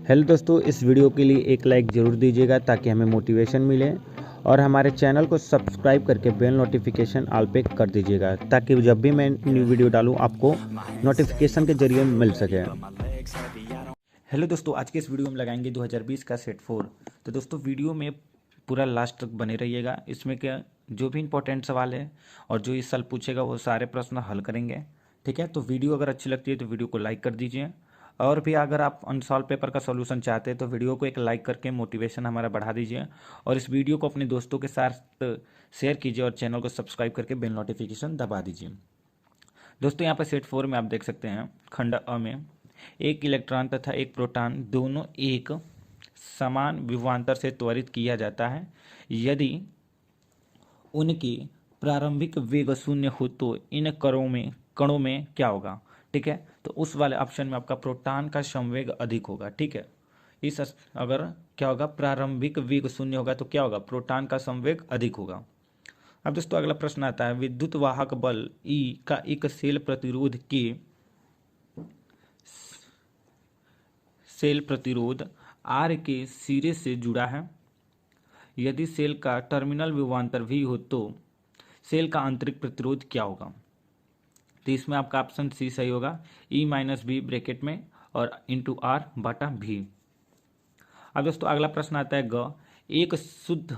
Hello दोस्तों, इस video के लिए एक लाइक ज़रूर दीजिएगा ताकि हमें मोटिवेशन मिले और हमारे चैनल को सब्सक्राइब करके बेल नोटिफिकेशन ऑल पे कर दीजिएगा ताकि जब भी मैं न्यू वीडियो डालूं आपको नोटिफिकेशन के जरिए मिल सके। हेलो दोस्तों, आज के इस वीडियो में लगाएंगे 2020 का सेट 4। तो दोस्तों वीडियो में पूरा लास्ट तक बने रहिएगा। इसमें क्या जो भी इंपॉर्टेंट सवाल है और जो इस साल पूछेगा वो सारे प्रश्न हल करेंगे। ठीक है, तो वीडियो अगर अच्छी लगती है तो वीडियो को लाइक कर दीजिए और भी अगर आप अनसॉल्व पेपर का सॉल्यूशन चाहते हैं तो वीडियो को एक लाइक करके मोटिवेशन हमारा बढ़ा दीजिए और इस वीडियो को अपने दोस्तों के साथ शेयर कीजिए और चैनल को सब्सक्राइब करके बेल नोटिफिकेशन दबा दीजिए। दोस्तों यहाँ पर सेट 4 में आप देख सकते हैं खंड अ में एक इलेक्ट्रॉन तथा एक प्रोटॉन दोनों एक समान विभवांतर से त्वरित किया जाता है यदि उनकी प्रारंभिक वेग शून्य हो तो इन कणों में क्या होगा। ठीक है, तो उस वाले ऑप्शन में आपका प्रोटॉन का संवेग अधिक होगा। ठीक है, अगर क्या होगा, प्रारंभिक वेग शून्य होगा तो क्या होगा, प्रोटॉन का संवेग अधिक होगा। अब दोस्तों अगला प्रश्न आता है विद्युत वाहक बल E का एक सेल प्रतिरोध R के सिरे से जुड़ा है यदि सेल का टर्मिनल विभवांतर V हो तो सेल का आंतरिक प्रतिरोध क्या होगा। तो इसमें आपका ऑप्शन सी सही होगा, E-B ब्रैकेट में और इंटू R बटा V। अब दोस्तों अगला प्रश्न आता है ग एक शुद्ध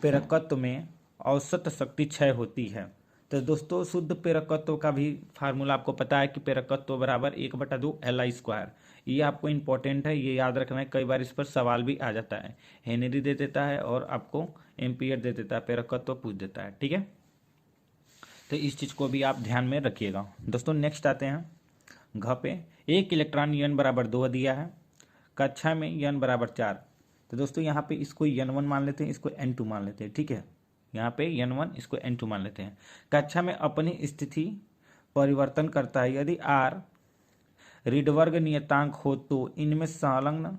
प्रेरकत्व में औसत शक्ति क्षय होती है। तो दोस्तों शुद्ध प्रेरकत्व का भी फार्मूला आपको पता है कि प्रेरकत्व बराबर 1/2 Li²। ये आपको इंपॉर्टेंट है, ये याद रखना है, कई बार इस पर सवाल भी आ जाता है। हेनरी दे देता है और आपको एम्पियर दे देता है, प्रेरकत्व पूछ देता है। ठीक है, तो इस चीज़ को भी आप ध्यान में रखिएगा। दोस्तों नेक्स्ट आते हैं घ पे एक इलेक्ट्रॉन n बराबर 2 दिया है, कक्षा में n बराबर 4। तो दोस्तों यहाँ पे इसको n1 मान लेते हैं, इसको n2 मान लेते हैं। ठीक है, यहाँ पे n1 इसको n2 मान लेते हैं। कक्षा में अपनी स्थिति परिवर्तन करता है यदि r रीडवर्ग नियतांक हो तो इनमें संलग्न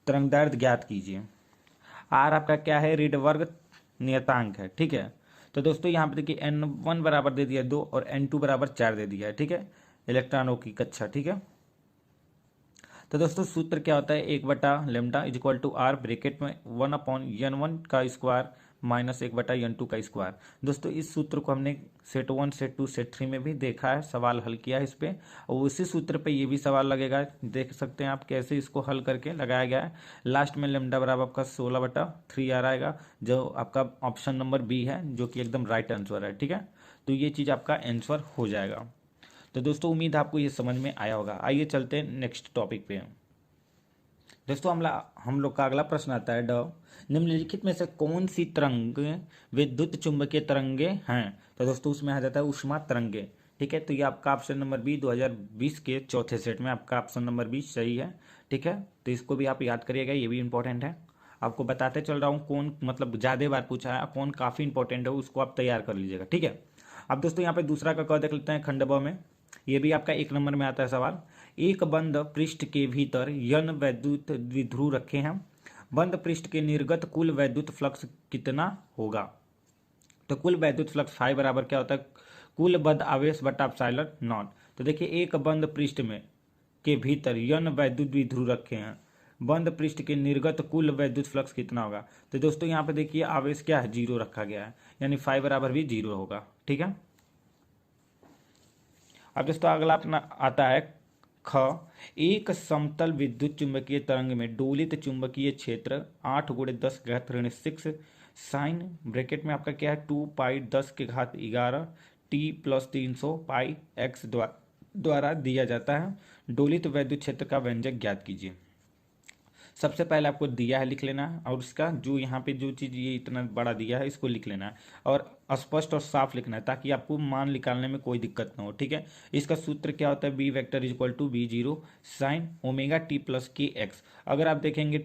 तरंगदैर्ध्य ज्ञात कीजिए। r आपका क्या है, रीडवर्ग नियतांक है। ठीक है, तो दोस्तों यहाँ पे देखिए n1 बराबर दे दिया 2 और n2 बराबर 4 दे दिया है। ठीक है, इलेक्ट्रॉनों की कक्षा। ठीक है, तो दोस्तों सूत्र क्या होता है, 1/λ इक्वल टू r ब्रैकेट में 1/n1 का स्क्वायर माइनस 1/n2 का स्क्वायर। दोस्तों इस सूत्र को हमने सेट 1 सेट 2 सेट 3 में भी देखा है, सवाल हल किया है इस पे और उसी सूत्र पे ये भी सवाल लगेगा। देख सकते हैं आप कैसे इसको हल करके लगाया गया है। लास्ट में लैम्डा बराबर आपका 16/3 आ आएगा जो आपका ऑप्शन नंबर बी है जो कि एकदम राइट आंसर है। ठीक है, तो ये चीज़ आपका आंसर हो जाएगा। तो दोस्तों उम्मीद आपको ये समझ में आया होगा। आइए चलते हैं नेक्स्ट टॉपिक पे। दोस्तों हम लोग का अगला प्रश्न आता है ड निम्नलिखित में से कौन सी तरंग विद्युत चुंबकीय तरंगे हैं। तो दोस्तों उसमें आ जाता है ऊष्मा तरंगे। ठीक है, तो ये आपका ऑप्शन नंबर बी 2020 के चौथे सेट में आपका ऑप्शन नंबर बी सही है। ठीक है, तो इसको भी आप याद करिएगा, ये भी इंपॉर्टेंट है। आपको बताते चल रहा हूँ कौन मतलब ज़्यादा बार पूछा है, कौन काफ़ी इंपॉर्टेंट है उसको आप तैयार कर लीजिएगा। ठीक है, अब दोस्तों यहाँ पे दूसरा का देख लेते हैं खंड ब में। ये भी आपका 1 नंबर में आता है सवाल। एक बंद पृष्ठ के भीतर n वैद्युत द्विध्रुव रखे हैं, बंद पृष्ठ के निर्गत कुल वैद्युत फ्लक्स कितना होगा। तो कुल वैद्युत फ्लक्स फाई बराबर क्या होता है, कुल बद्ध आवेश बटा एप्सिलॉन नॉट। तो देखिए एक बंद पृष्ठ में के भीतर n वैद्युत द्विध्रुव रखे हैं, बंद पृष्ठ के निर्गत कुल वैद्युत फ्लक्स कितना होगा। तो दोस्तों यहाँ पे देखिए आवेश क्या है, 0 रखा गया है, यानी फाई बराबर भी 0 होगा। ठीक है, अब दोस्तों अगला अपना आता है ख एक समतल विद्युत चुंबकीय तरंग में डोलित चुंबकीय क्षेत्र 8×10⁻⁶ साइन ब्रैकेट में आपका क्या है 2π10⁻11 t + 300 πx द्वारा दिया जाता है। डोलित वैद्युत क्षेत्र का व्यंजक ज्ञात कीजिए। सबसे पहले आपको दिया है लिख लेना है और उसका जो यहाँ पे जो चीज़ ये इतना बड़ा दिया है इसको लिख लेना है और स्पष्ट और साफ लिखना है ताकि आपको मान निकालने में कोई दिक्कत ना हो। ठीक है, इसका सूत्र क्या होता है, B vector equal to B0 sine omega t + kx। अगर आप देखेंगे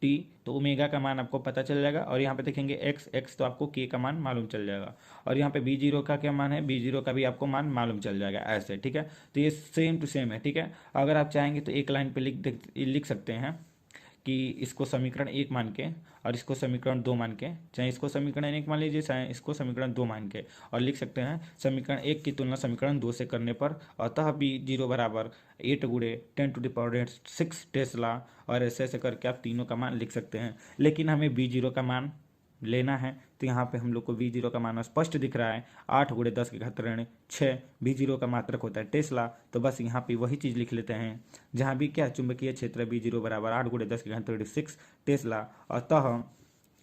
t तो ओमेगा का मान आपको पता चल जाएगा और यहाँ पे देखेंगे x तो आपको k का मान मालूम चल जाएगा और यहाँ पे B0 का क्या मान है, B0 का भी आपको मान मालूम चल जाएगा ऐसे। ठीक है, तो ये सेम टू सेम है। ठीक है, अगर आप चाहेंगे तो एक लाइन पे लिख सकते हैं कि इसको समीकरण 1 मान के और इसको समीकरण 2 मान के, चाहे इसको समीकरण 1 मान लीजिए चाहे इसको समीकरण 2 मान के, और लिख सकते हैं समीकरण 1 की तुलना समीकरण 2 से करने पर अतः b0 बराबर 8 गुणे 10⁻6 टेस्ला, और ऐसे ऐसे करके आप तीनों का मान लिख सकते हैं। लेकिन हमें b0 का मान लेना है तो यहाँ पे हम लोग को v0 का मान स्पष्ट दिख रहा है, 8 गुणे 10 के घात ऋण 6। v0 का मात्रक होता है टेस्ला, तो बस यहाँ पे वही चीज़ लिख लेते हैं जहाँ भी क्या चुंबकीय क्षेत्र v0 बराबर 8 गुणे 10 के घात ऋण 6 टेस्ला। अतः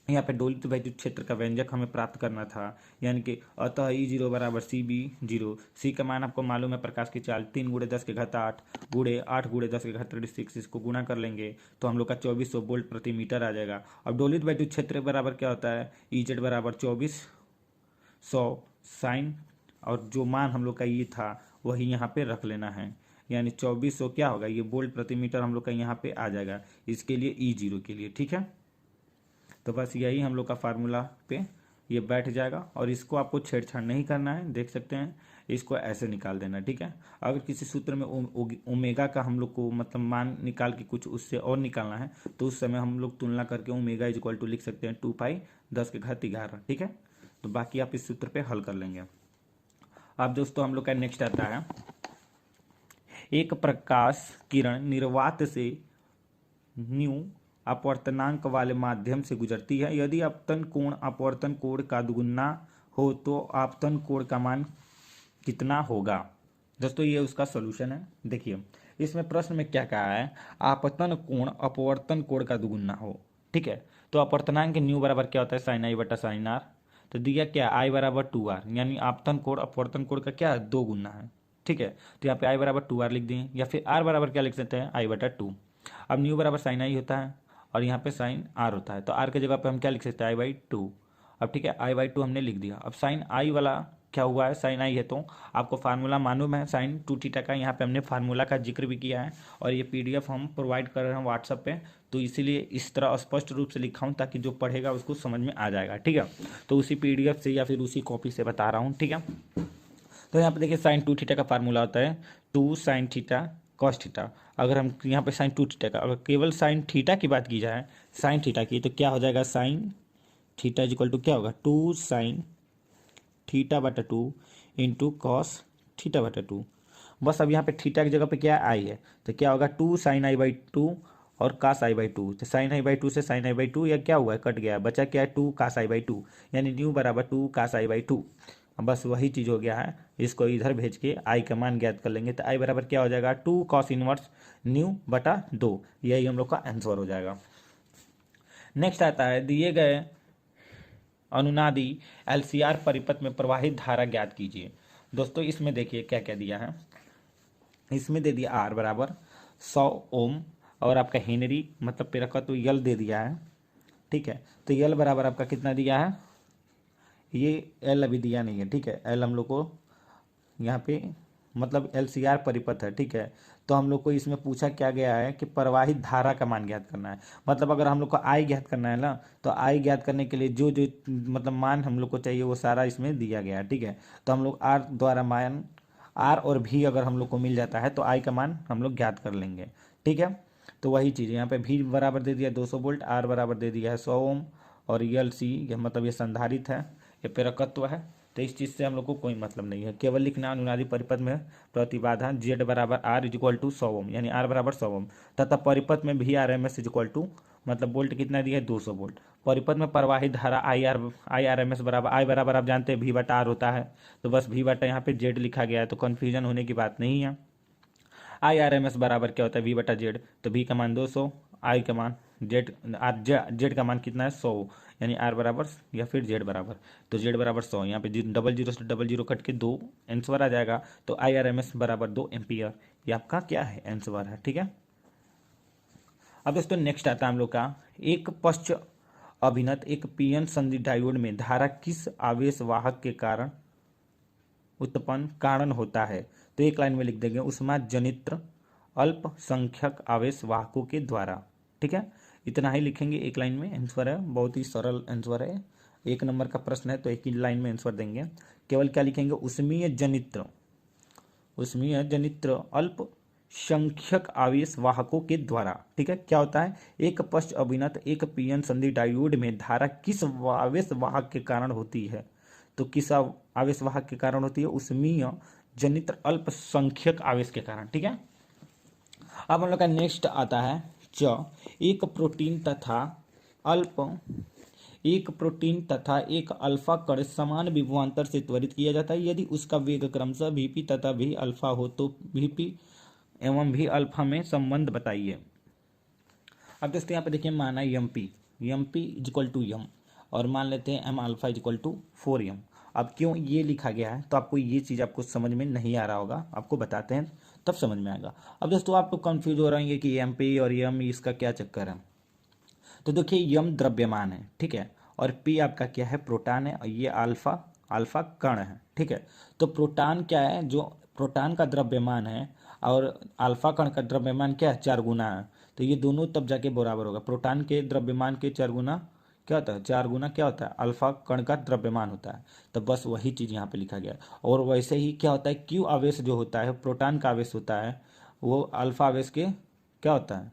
यहाँ पे दोलित वैद्युत क्षेत्र का व्यंजक हमें प्राप्त करना था, यानी कि अतः E0 बराबर CB0। सी का मान आपको मालूम है प्रकाश की चाल 3 गुणे 10 के घात 8 गुणे 8 गुणे 10 के घात 6, इसको गुणा कर लेंगे तो हम लोग का 2400 वोल्ट प्रति मीटर आ जाएगा। अब दोलित वैद्युत क्षेत्र बराबर क्या होता है, EZ बराबर 2400 साइन, और जो मान हम लोग का ये था वही यहाँ पे रख लेना है, यानी 2400 क्या होगा, ये वोल्ट प्रति मीटर हम लोग का यहाँ पे आ जाएगा इसके लिए E0 के लिए। ठीक है, तो बस यही हम लोग का फार्मूला पे ये बैठ जाएगा, और इसको आपको छेड़छाड़ नहीं करना है, देख सकते हैं इसको ऐसे निकाल देना। ठीक है, अगर किसी सूत्र में ओमेगा का हम लोग को मतलब मान निकाल के कुछ उससे और निकालना है तो उस समय हम लोग तुलना करके ओमेगा इज इक्वल टू लिख सकते हैं 2π 10 के घात 11। ठीक है, तो बाकी आप इस सूत्र पे हल कर लेंगे। अब दोस्तों हम लोग का नेक्स्ट आता है, एक प्रकाश किरण निर्वात से न्यू अपवर्तनांक वाले माध्यम से गुजरती है। यदि अपतन कोण अपवर्तन कोण का दुगुना हो तो आपतन कोण का मान कितना होगा। दोस्तों ये उसका सॉल्यूशन है। देखिए इसमें प्रश्न में क्या कहा है, आपतन कोण अपवर्तन कोण का दुगुना हो। ठीक है, तो अपवर्तनांक न्यू बराबर क्या होता है साइन आई बटा साइन आर, तो दिया क्या आई बराबर 2r, यानी आपतन कोण अपवर्तन कोण का क्या 2 गुना है। ठीक है, तो यहाँ पे आई बराबर 2r लिख दें, या फिर r बराबर क्या लिख सकते हैं आई बटा 2। अब न्यू बराबर साइन आई होता है और यहाँ पे साइन आर होता है, तो आर के जगह पे हम क्या लिख सकते हैं आई/2। अब ठीक है आई/2 हमने लिख दिया। अब साइन आई वाला क्या हुआ है, साइन आई है तो आपको फार्मूला मालूम है साइन 2θ का, यहाँ पे हमने फार्मूला का जिक्र भी किया है और ये PDF हम प्रोवाइड कर रहे हैं व्हाट्सअप पे, तो इसीलिए इस तरह स्पष्ट रूप से लिखा हूँ ताकि जो पढ़ेगा उसको समझ में आ जाएगा। ठीक है, तो उसी PDF से या फिर उसी कॉपी से बता रहा हूँ। ठीक है, तो यहाँ पे देखिए साइन 2θ का फार्मूला होता है 2 sin θ cos θ। अगर हम यहाँ पे साइन 2θ का, अगर केवल साइन थीटा की बात की जाए साइन थीटा की, तो क्या हो जाएगा sine theta is equal to क्या होगा 2 sin θ/2 इंटू कॉस θ/2। बस अब यहाँ पे थीटा की जगह पे क्या आई है तो क्या होगा 2 sin i/2 और cos i/2, तो sin i/2 से sin i/2 या क्या हुआ है कट गया, बचा क्या है 2 cos i/2, यानी न्यू बराबर 2 cos i/2। बस वही चीज़ हो गया है, इसको इधर भेज के आई का मान ज्ञात कर लेंगे, तो आई बराबर क्या हो जाएगा 2 cos इनवर्स न्यू बटा 2, यही हम लोग का आंसर हो जाएगा। नेक्स्ट आता है, दिए गए अनुनादी LCR परिपथ में प्रवाहित धारा ज्ञात कीजिए। दोस्तों इसमें देखिए क्या क्या दिया है, इसमें दे दिया R बराबर 100 ओम और आपका हेनरी मतलब प्रेरकत्व तो यल दे दिया है। ठीक है, तो यल बराबर आपका कितना दिया है, ये एल अभी दिया नहीं है। ठीक है, एल हम लोग को यहाँ पे मतलब LCR परिपथ है। ठीक है, तो हम लोग को इसमें पूछा क्या गया है कि प्रवाहित धारा का मान ज्ञात करना है, मतलब अगर हम लोग को आई ज्ञात करना है ना, तो आई ज्ञात करने के लिए जो जो मतलब मान हम लोग को चाहिए वो सारा इसमें दिया गया है। ठीक है, तो हम लोग आर द्वारा मान आर और भी अगर हम लोग को मिल जाता है तो आई का मान हम लोग ज्ञात कर लेंगे। ठीक है, तो वही चीज़ यहाँ पे भी बराबर दे दिया 200 वोल्ट, आर बराबर दे दिया है 100 ओम, और LC मतलब ये संधारित्र है, ये प्रेरकत्व है, तो इस चीज़ से हम लोग को कोई मतलब नहीं है, केवल लिखना अनुनादी परिपथ में प्रतिबाधा Z बराबर R इज इक्वल टू 100 ओम, यानी R बराबर 100 ओम, तथा परिपथ में VRMS इज इक्वल टू मतलब वोल्ट कितना दिया है 200 वोल्ट। परिपथ में प्रवाहित धारा IRMS बराबर आई बराबर आप जानते हैं V/R होता है, तो बस V/ यहाँ पे Z लिखा गया है, तो कन्फ्यूजन होने की बात नहीं है। IRMS बराबर क्या होता है V/Z, तो V का मान 200, आई का मान जेड का मान कितना है 100, यानी आर बराबर या फिर जेड बराबर, तो जेड बराबर 100, यहाँ पे 00 से 00 कट के 2 आंसर आ जाएगा, तो IRMS बराबर 2 एम्पियर, ये आपका क्या है आंसर है। ठीक है, अब दोस्तों नेक्स्ट आता है हम लोग का, एक पश्च अभिनत एक PN संधि डायोड में धारा किस आवेश वाहक के कारण उत्पन्न कारण होता है, तो एक लाइन में लिख देंगे उष्मा जनित्र अल्पसंख्यक आवेश वाहकों के द्वारा। ठीक है, इतना ही लिखेंगे एक लाइन में, आंसर है बहुत ही सरल आंसर है, 1 नंबर का प्रश्न है तो एक ही लाइन में आंसर देंगे। केवल क्या लिखेंगे उष्मीय जनित्र अल्प संख्यक आवेश वाहकों के द्वारा। ठीक है, क्या होता है, एक पश्च अभिनत एक पीएन संधि डायोड में धारा किस आवेश वाहक के कारण होती है, तो किस आवेश वाहक के कारण होती है, उसमीय जनित अल्पसंख्यक आवेश के कारण। ठीक है, अब हम लोग का नेक्स्ट आता है एक प्रोटीन तथा एक अल्फा कण समान विभवांतर से त्वरित किया जाता है यदि उसका वेग क्रमशः वीपी तथा भी अल्फा हो तो वीपी एवं भी अल्फा में संबंध बताइए। अब दोस्तों यहाँ पे देखिए माना M P is equal to M और मान लेते हैं M alpha is equal to 4m। अब क्यों ये लिखा गया है, तो आपको ये चीज़ आपको समझ में नहीं आ रहा होगा, आपको बताते हैं तब समझ में आएगा। अब दोस्तों आप लोग कंफ्यूज हो रहेंगे कि एम पी और एम इसका क्या चक्कर है। तो देखिए यम द्रव्यमान है, ठीक है, और पी आपका क्या है, प्रोटॉन है, और ये अल्फा कण है। ठीक है, तो प्रोटॉन क्या है, जो प्रोटॉन का द्रव्यमान है और अल्फा कण का द्रव्यमान क्या है, 4 गुना है। तो ये दोनों तब जाके बराबर होगा, प्रोटॉन के द्रव्यमान के 4 गुना क्या होता है, 4 गुना क्या होता है, अल्फा कण का द्रव्यमान होता है। तो बस वही चीज़ यहाँ पे लिखा गया है। और वैसे ही क्या होता है, क्यू आवेश जो होता है, प्रोटॉन का आवेश होता है, वो अल्फा आवेश के क्या होता है,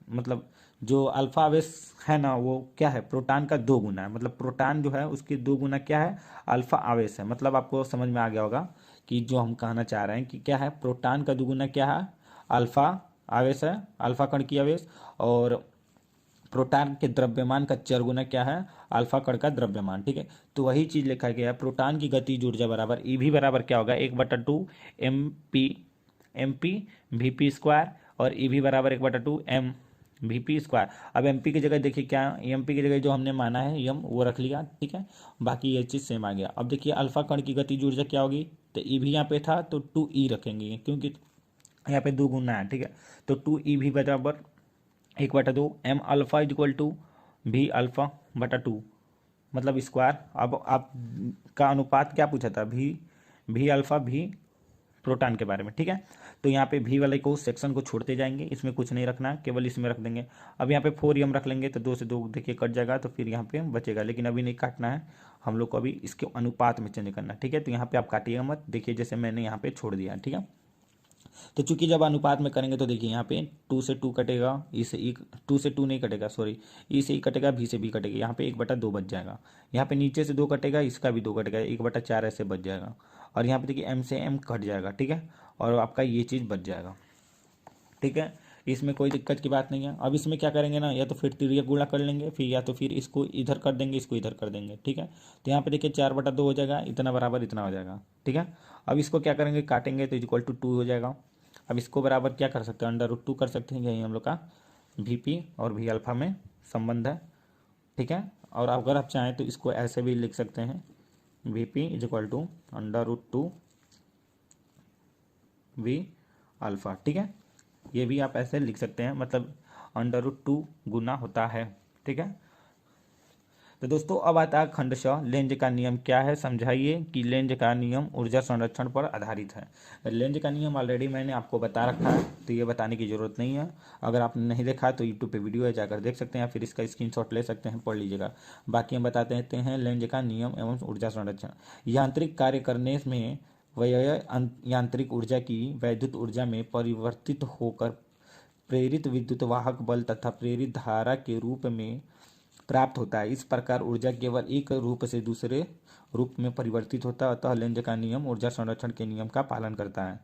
मतलब जो अल्फा आवेश है ना, वो क्या है, प्रोटॉन का 2 गुना है। मतलब प्रोटॉन जो है उसके 2 गुना क्या है, अल्फा आवेश है। मतलब आपको समझ में आ गया होगा कि जो हम कहना चाह रहे हैं कि क्या है, प्रोटॉन का 2 गुना क्या है, अल्फा आवेश है, अल्फा कण की आवेश, और प्रोटॉन के द्रव्यमान का 4 गुना क्या है, अल्फा कण का द्रव्यमान। ठीक है, तो वही चीज लिखा गया है, प्रोटॉन की गतिज ऊर्जा बराबर ईवी बराबर क्या होगा, 1/2 एम पी वी स्क्वायर, और ईवी बराबर 1/2 एम वी स्क्वायर। अब एम पी की जगह देखिए क्या, एम पी की जगह जो हमने माना है एम वो रख लिया। ठीक है, बाकी ये चीज़ सेम आ गया। अब देखिए अल्फा कण की गतिज ऊर्जा क्या होगी, तो ई भी यहाँ पे था तो 2e रखेंगे क्योंकि यहाँ पे 2 गुना है। ठीक है, तो 2e भी बराबर 1/2 M alpha is equal to B alpha बटा 2 मतलब स्क्वायर। अब आप का अनुपात क्या पूछा था, भी अल्फा भी प्रोटॉन के बारे में। ठीक है, तो यहाँ पे भी वाले को सेक्शन को छोड़ते जाएंगे, इसमें कुछ नहीं रखना, केवल इसमें रख देंगे। अब यहाँ पे 4m रख लेंगे तो 2 से 2 देखिए कट जाएगा, तो फिर यहाँ पे बचेगा, लेकिन अभी नहीं काटना है हम लोग को, अभी इसके अनुपात में चेंज करना है। ठीक है, तो यहाँ पे आप काटिएगा मत, देखिए जैसे मैंने यहाँ पे छोड़ दिया। ठीक है, तो चूंकि जब अनुपात में करेंगे तो देखिए यहाँ पे 2 से 2 कटेगा, ई से ई, 2 से 2 नहीं कटेगा, सॉरी, ई से ई कटेगा, भी से भी कटेगा, यहाँ पे 1/2 बच जाएगा। यहाँ पे नीचे से 2 कटेगा, इसका भी 2 कटेगा, 1/4 ऐसे बच जाएगा। और यहाँ पे देखिए एम से एम कट जाएगा। ठीक है, और आपका ये चीज़ बच जाएगा। ठीक है, इसमें कोई दिक्कत की बात नहीं है। अब इसमें क्या करेंगे ना, या तो फिर तिर्यक गुणा कर लेंगे, फिर या तो फिर इसको इधर कर देंगे, इसको इधर कर देंगे। ठीक है, तो यहाँ पे देखिए 4/2 हो जाएगा, इतना बराबर इतना हो जाएगा। ठीक है, अब इसको क्या करेंगे, काटेंगे तो इक्वल टू 2 हो जाएगा। अब इसको बराबर क्या कर सकते हैं, √2 कर सकते हैं, यही हम लोग का वीपी और भी अल्फा में संबंध है। ठीक है, और अगर आप चाहें तो इसको ऐसे भी लिख सकते हैं, VP is equal to √2 V alpha. ठीक है, ये भी आप ऐसे लिख सकते हैं, मतलब √2 गुना होता है। ठीक है, तो दोस्तों अब आता है खंड श, लेंज का नियम क्या है, समझाइए कि लेंज का नियम ऊर्जा संरक्षण पर आधारित है। लेंज का नियम ऑलरेडी मैंने आपको बता रखा है, तो ये बताने की जरूरत नहीं है। अगर आपने नहीं देखा तो यूट्यूब पे वीडियो है, जाकर देख सकते हैं, फिर इसका स्क्रीनशॉट ले सकते हैं, पढ़ लीजिएगा। बाकी हम बताते रहते हैं लेंज का नियम एवं ऊर्जा संरक्षण। यांत्रिक कार्य करने में व्यय यांत्रिक ऊर्जा की वैद्युत ऊर्जा में परिवर्तित होकर प्रेरित विद्युत वाहक बल तथा प्रेरित धारा के रूप में प्राप्त होता है। इस प्रकार ऊर्जा केवल एक रूप से दूसरे रूप में परिवर्तित होता है, अतः लेंज का नियम ऊर्जा संरक्षण के नियम का पालन करता है।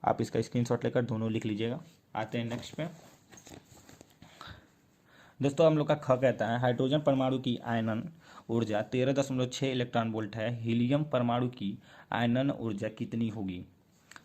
आप इसका स्क्रीनशॉट लेकर दोनों लिख लीजिएगा। आते हैं नेक्स्ट पे। दोस्तों हम लोग का ख कहता है हाइड्रोजन परमाणु की आयनन ऊर्जा 13.6 इलेक्ट्रॉन वोल्ट है, हीलियम परमाणु की आयनन ऊर्जा कितनी होगी।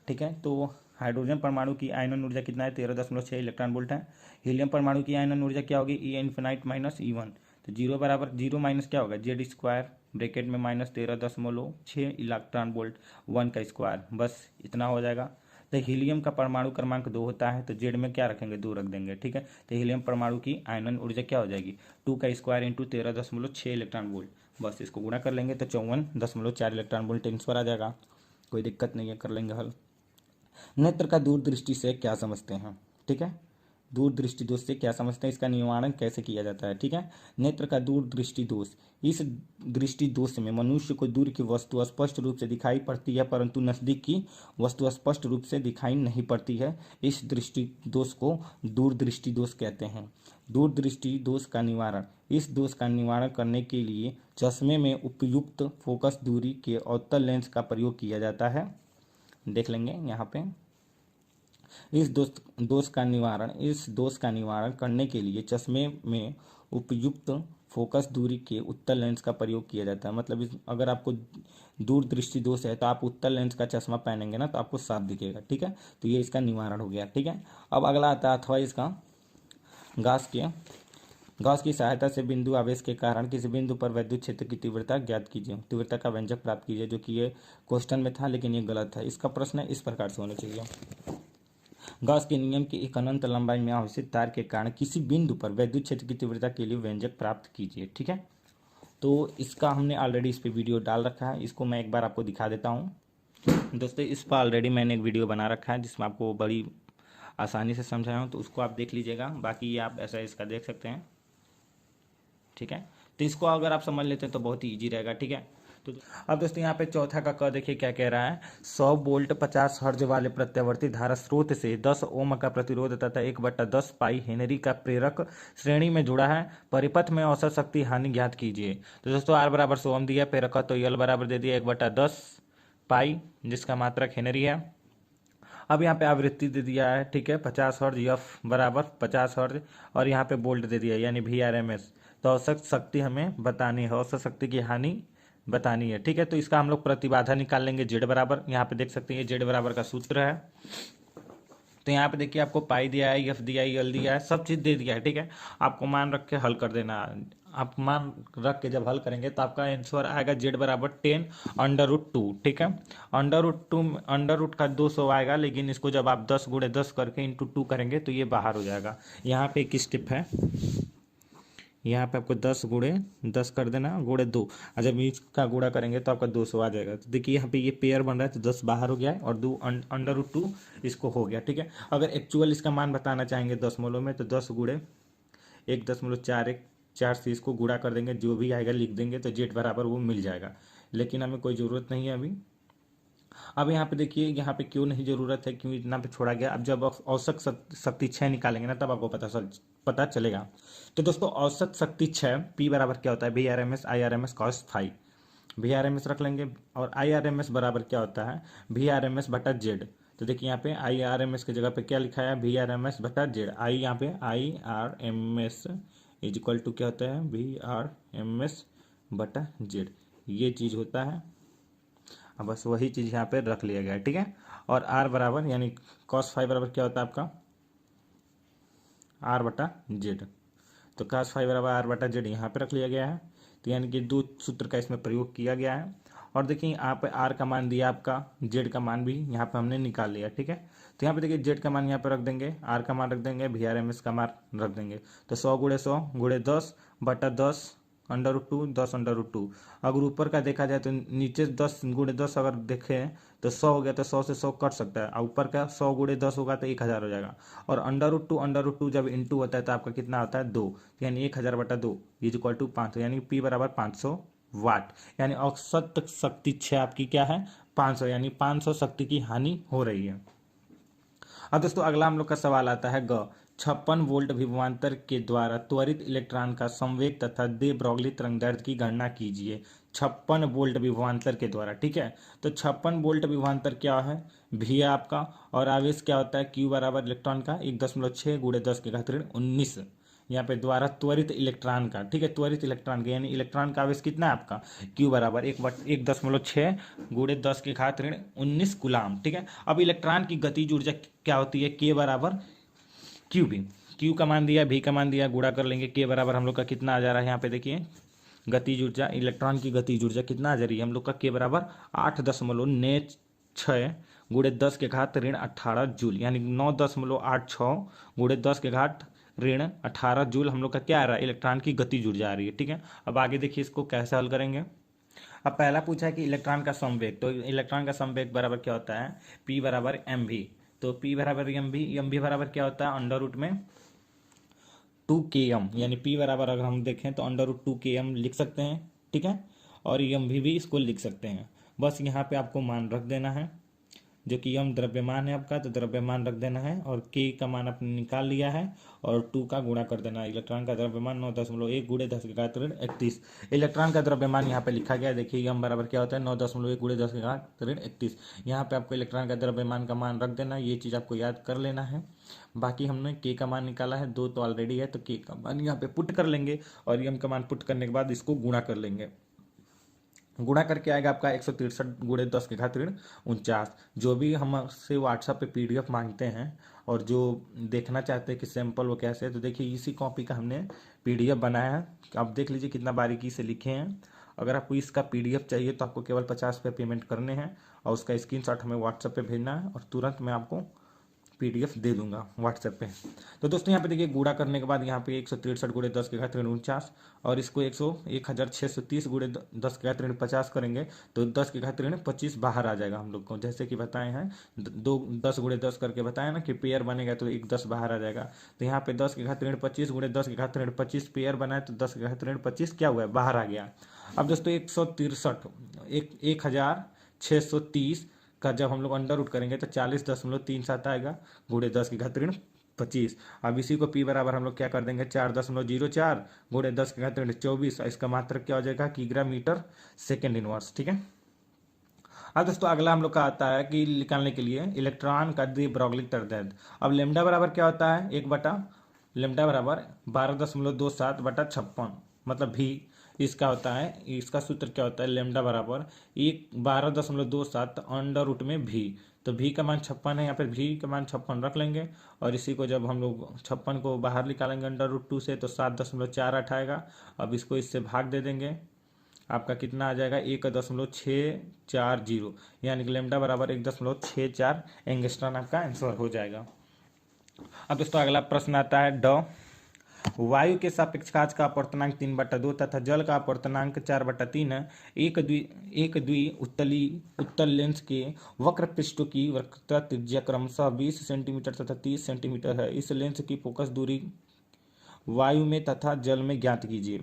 ठीक है, तो हाइड्रोजन परमाणु की आयनन ऊर्जा कितना है, 13.6 इलेक्ट्रॉन वोल्ट है। हीलियम परमाणु की आयनन ऊर्जा क्या होगी, ई इन्फिनाइट माइनस E1, तो 0 बराबर 0 माइनस क्या होगा, जेड स्क्वायर ब्रैकेट में -13.6 इलेक्ट्रॉन वोल्ट 1 का स्क्वायर, बस इतना हो जाएगा। तो हीलियम का परमाणु क्रमांक 2 होता है, तो जेड में क्या रखेंगे, 2 रख देंगे। ठीक है, तो हीलियम परमाणु की आयनन ऊर्जा क्या हो जाएगी, 2 का स्क्वायर इंटू 13.6 इलेक्ट्रॉन वोल्ट, बस इसको गुणा कर लेंगे तो 54.4 इलेक्ट्रॉन वोल्ट आंसर आ जाएगा। कोई दिक्कत नहीं है, कर लेंगे हल। नेत्र का दूरदृष्टि से क्या समझते हैं। ठीक है, दूरदृष्टि दोष से क्या समझते हैं, इसका निवारण कैसे किया जाता है। ठीक है, नेत्र का दूरदृष्टि दोष, इस दृष्टि दोष में मनुष्य को दूर की वस्तु स्पष्ट रूप से दिखाई पड़ती है परंतु नजदीक की वस्तु स्पष्ट रूप से दिखाई नहीं पड़ती है। इस दृष्टि दोष को दूरदृष्टि दोष कहते हैं। दूरदृष्टि दोष का निवारण, इस दोष का निवारण करने के लिए चश्मे में उपयुक्त फोकस दूरी के अवतल लेंस का प्रयोग किया जाता है। देख लेंगे यहाँ पे, इस दोष का निवारण करने के लिए चश्मे में उपयुक्त फोकस दूरी के उत्तल लेंस का प्रयोग किया जाता है। मतलब अगर आपको दूरदृष्टि दोष है तो आप उत्तल लेंस का चश्मा पहनेंगे ना तो आपको साफ दिखेगा। ठीक है, तो ये इसका निवारण हो गया। ठीक है, अब अगला आता है अथवा इसका गॉस की सहायता से बिंदु आवेश के कारण किसी बिंदु पर विद्युत क्षेत्र की तीव्रता ज्ञात कीजिए, तीव्रता का व्यंजक प्राप्त कीजिए, जो कि ये क्वेश्चन में था लेकिन ये गलत है। इसका प्रश्न इस प्रकार से होना चाहिए, गॉस के नियम की एक अनंत लंबाई में आवेशित तार के कारण किसी बिंदु पर विद्युत क्षेत्र की तीव्रता के लिए व्यंजक प्राप्त कीजिए। ठीक है, तो इसका हमने ऑलरेडी इस पर वीडियो डाल रखा है, इसको मैं एक बार आपको दिखा देता हूँ। दोस्तों, इस पर ऑलरेडी मैंने एक वीडियो बना रखा है जिसमें आपको बड़ी आसानी से समझाया हूँ, तो उसको आप देख लीजिएगा। बाकी ये आप ऐसा इसका देख सकते हैं। ठीक है, तो इसको अगर आप समझ लेते हैं तो बहुत ही ईजी रहेगा। ठीक है, तो अब दोस्तों यहाँ पे चौथा का क देखिए क्या कह रहा है। 100 वोल्ट 50 हर्ज वाले प्रत्यावर्ती धारा स्रोत से 10 ओम का प्रतिरोध तथा 1/10 पाई हेनरी का प्रेरक श्रेणी में जुड़ा है। परिपथ में औसत शक्ति हानि ज्ञात कीजिए। तो दोस्तों R बराबर 100 ओम दिया, प्रेरक तो L बराबर दे दिया 1/10 पाई, जिसका मात्रक हेनरी है। अब यहाँ पे आवृत्ति दे दिया है। ठीक है, 50 हर्ज, F बराबर 50 हर्ज, और यहाँ पे वोल्ट दे दिया यानी VRMS। तो औसत शक्ति हमें बतानी है, औसत शक्ति की हानि बतानी है। ठीक है, तो इसका हम लोग प्रतिबाधा निकाल लेंगे। Z बराबर, यहाँ पे देख सकते हैं ये Z बराबर का सूत्र है। तो यहाँ पे देखिए आपको पाई दिया है, F दिया है, L दिया है, सब चीज़ दे दिया है। ठीक है, आपको मान रख के हल कर देना। आप मान रख के जब हल करेंगे तो आपका आंसर आएगा Z बराबर 10√2। ठीक है, अंडर रूट का 200 आएगा, लेकिन इसको जब आप 10 × 10 करके इंटू 2 करेंगे तो ये बाहर हो जाएगा। यहाँ पे एक स्टेप है, यहाँ पे आपको 10 × 10 कर देना × 2, और जब इसका गुणा करेंगे तो आपका 200 आ जाएगा। तो देखिए यहाँ पे ये पेयर बन रहा है, तो 10 बाहर हो गया है और 2 अंडर रूट 2 इसको हो गया। ठीक है, अगर एक्चुअल इसका मान बताना चाहेंगे दशमलव में तो 10 × 1.414 से इसको गुणा कर देंगे, जो भी आएगा लिख देंगे, तो Z बराबर वो मिल जाएगा। लेकिन हमें कोई ज़रूरत नहीं है अभी। अब यहाँ पे देखिए, यहाँ पे क्यों नहीं ज़रूरत है, क्यों इतना पे छोड़ा गया। अब जब औसत शक्ति 6 निकालेंगे ना तब आपको पता चलेगा। तो दोस्तों, औसत शक्ति 6 P बराबर क्या होता है, VRMS IRMS cos phi. VRMS रख लेंगे, और IRMS बराबर क्या होता है, VRMS बटा Z। तो देखिए यहाँ पे IRMS की जगह पे क्या लिखा है, VRMS बटा Z। यहाँ पे IRMS इज इक्वल टू क्या होता है, VRMS बटा Z, ये चीज़ होता है। अब बस वही चीज़ यहाँ पे रख लिया गया है। ठीक है, और R बराबर यानी cos फाई बराबर क्या होता है आपका, R बटा Z। तो cos फाई बराबर R बटा Z यहाँ पे रख लिया गया है। तो यानी कि 2 सूत्र का इसमें प्रयोग किया गया है। और देखिए यहाँ पे R का मान दिया, आपका Z का मान भी यहाँ पे हमने निकाल लिया। ठीक है, तो यहाँ पे देखिए Z का मान यहाँ पे रख देंगे, R का मान रख देंगे, VRMS का मान रख देंगे। तो 100 × 100 × 10 बटा 10 अंडर रूट 2 10 अंडर रूट 2। अगर ऊपर का देखा जाए तो नीचे 10 × 10 अगर देखें तो 100 हो गया, तो 100 से 100 कट सकता है, और ऊपर का 100 × 10 होगा तो 1000 हो जाएगा। और अंडर रूट 2 जब इंटू होता है तो आपका कितना होता है 2, यानी 1000/2 इज इक्वल टू 500, यानी P बराबर 500 वाट। यानी औसत शक्ति 6 आपकी क्या है, 500, यानी 500 शक्ति की हानि हो रही है। अब दोस्तों अगला हम लोग का सवाल आता है 56 वोल्ट विभवांतर के द्वारा त्वरित इलेक्ट्रॉन का संवेग तथा दे ब्रॉगली तरंगदैर्ध्य की गणना कीजिए। 56 वोल्ट विभवांतर के द्वारा। ठीक है, तो 56 वोल्ट विभवांतर क्या है, V है आपका, और आवेश क्या होता है, Q बराबर इलेक्ट्रॉन का 1.6 × 10⁻⁹ यहाँ पे द्वारा त्वरित इलेक्ट्रॉन का। ठीक है, त्वरित इलेक्ट्रॉन का यानी इलेक्ट्रॉन का आवेश कितना है आपका, Q बराबर 1.6 × 10⁻⁹ कूलाम। ठीक है, अब इलेक्ट्रॉन की गतिज ऊर्जा क्या होती है, K बराबर QV। Q का मान दिया, V का मान दिया, गुणा कर लेंगे। K बराबर हम लोग का कितना आ जा रहा है, यहाँ पे देखिए गतिज ऊर्जा, इलेक्ट्रॉन की गतिज ऊर्जा कितना आ जा रही है हम लोग का, K बराबर 8.96 × 10⁻18 जूल, यानी 9.86 × 10⁻18 जूल हम लोग का क्या आ रहा है, इलेक्ट्रॉन की गतिज ऊर्जा आ रही है। ठीक है, अब आगे देखिए इसको कैसे हल करेंगे। अब पहला पूछा है कि इलेक्ट्रॉन का संवेग, तो इलेक्ट्रॉन का संवेग बराबर क्या होता है, P बराबर mv। तो P बराबर mv बराबर क्या होता है, अंडर रूट में 2km, यानी P बराबर अगर हम देखें तो √2km लिख सकते हैं, ठीक है। और एम भी इसको लिख सकते हैं। बस यहाँ पे आपको मान रख देना है, जो कि यम द्रव्यमान है आपका, तो द्रव्यमान रख देना है, और के का मान आपने निकाल लिया है, और 2 का गुणा कर देना है। इलेक्ट्रॉन का द्रव्यमान 9.1 गुणे 10⁻31। इलेक्ट्रॉन का द्रव्यमान यहाँ पे लिखा गया है, देखिए यम बराबर क्या होता है 9.1 गुणे 10⁻31। यहाँ पे आपको इलेक्ट्रॉन का द्रव्यमान का मान रख देना है, ये चीज़ आपको याद कर लेना है। बाकी हमने के का मान निकाला है, 2 तो ऑलरेडी है, तो के का मान यहाँ पे पुट कर लेंगे, और यम का मान पुट करने के बाद इसको गुणा कर लेंगे। गुणा करके आएगा आपका 163 गुणे 10⁻49। जो भी हमसे व्हाट्सएप पे PDF मांगते हैं और जो देखना चाहते हैं कि सैंपल वो कैसे है, तो देखिए इसी कॉपी का हमने PDF बनाया है। आप देख लीजिए कितना बारीकी से लिखे हैं। अगर आपको इसका PDF चाहिए तो आपको केवल 50 रुपये पेमेंट करने हैं, और उसका स्क्रीनशॉट हमें व्हाट्सएप पे भेजना है, और तुरंत मैं आपको PDF दे दूंगा व्हाट्सएप पे। तो दोस्तों यहाँ पे देखिए गुणा करने के बाद यहाँ पे 163 गुणे 10⁻49, और इसको 1630 गुणे 10⁻50 करेंगे तो 10⁻25 बाहर आ जाएगा हम लोग को। जैसे कि बताए हैं 10 गुणे 10 करके बताया ना कि पेयर बनेगा तो एक 10 बाहर आ जाएगा। तो यहाँ पे 10⁻25 गुणे 10⁻25 पेयर बनाए तो 10⁻25 क्या हुआ है, बाहर आ गया। अब दोस्तों 1630 का जब हम लोग अंडर रूट करेंगे तो 40.37 आएगा गुणे 10⁻25। अब इसी को P बराबर हम लोग क्या कर देंगे 4.04 गुणे 10⁻24। इसका मात्रक क्या हो जाएगा किग्रा मीटर सेकेंड इनवर्स, ठीक है। अब दोस्तों अगला हम लोग का आता है कि निकालने के लिए इलेक्ट्रॉन का द्वि ब्रॉगलिक तरंग। अब लेमडा बराबर क्या होता है, लेमडा बराबर 12.27/56, मतलब भी इसका होता है, इसका सूत्र क्या होता है, लेमडा बराबर 12.27 अंडर रूट में भी। तो भी का मान 56 है, यहाँ पर भी का मान 56 रख लेंगे, और इसी को जब हम लोग 56 को बाहर निकालेंगे अंडर रूट 2 से तो 7.48 आएगा। अब इसको इससे भाग दे देंगे, आपका कितना आ जाएगा 1.640, यानी कि लेमडा बराबर 1.64 एंगस्ट्रॉन आपका आंसर हो जाएगा। अब दोस्तों अगला प्रश्न आता है ड। वायु के सापेक्ष कांच का अपवर्तनांक 3/2 तथा जल का अपवर्तनांक 4/3 है। एक द्वि उत्तल लेंस के वक्र पृष्ठों की वक्रता त्रिज्या क्रमशः 20 सेंटीमीटर तथा 30 सेंटीमीटर है। इस लेंस की फोकस दूरी वायु में तथा जल में ज्ञात कीजिए।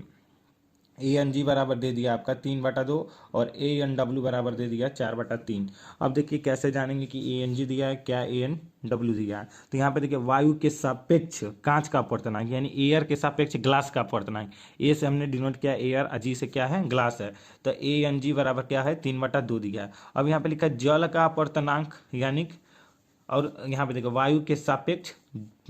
ANG बराबर दे दिया आपका 3/2 और ANW बराबर दे दिया 4/3। अब देखिए कैसे जानेंगे कि ANG दिया है क्या ANW दिया है। तो यहाँ पे देखिए वायु के सापेक्ष कांच का अपवर्तनांक, यानी एयर के सापेक्ष ग्लास का अपवर्तनांक, ए से हमने डिनोट किया एयर, अजी से क्या है ग्लास है, तो ANG बराबर क्या है 3/2 दिया है। अब यहाँ पे लिखा जल का अपवर्तनांक, यानी और यहाँ पे देखो वायु के सापेक्ष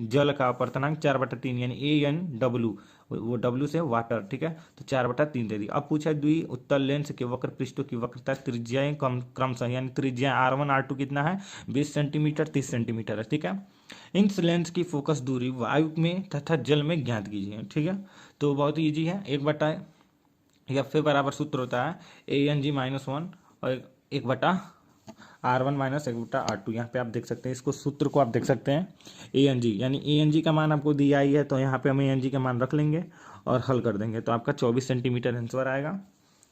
जल का अपवर्तनांक 4/3, यानी ANW, वो W से वाटर, ठीक है, तो 4/3 दे दी। अब पूछा द्वि उत्तल लेंस के वक्र पृष्ठों की वक्रता त्रिज्याएं क्रमशः, यानी त्रिज्या R1 R2 कितना है 20 सेंटीमीटर 30 सेंटीमीटर है, ठीक है। इन लेंस की फोकस दूरी वायु में तथा जल में ज्ञात कीजिए, ठीक है। तो बहुत ईजी है, 1/F बराबर सूत्र होता है ANG -1 और 1/R1 - 1/R2। यहाँ पे आप देख सकते हैं, इसको सूत्र को आप देख सकते हैं ANG, यानी ANG का मान आपको दिया ही है, तो यहाँ पे हम ANG का मान रख लेंगे और हल कर देंगे, तो आपका 24 सेंटीमीटर आंसर आएगा।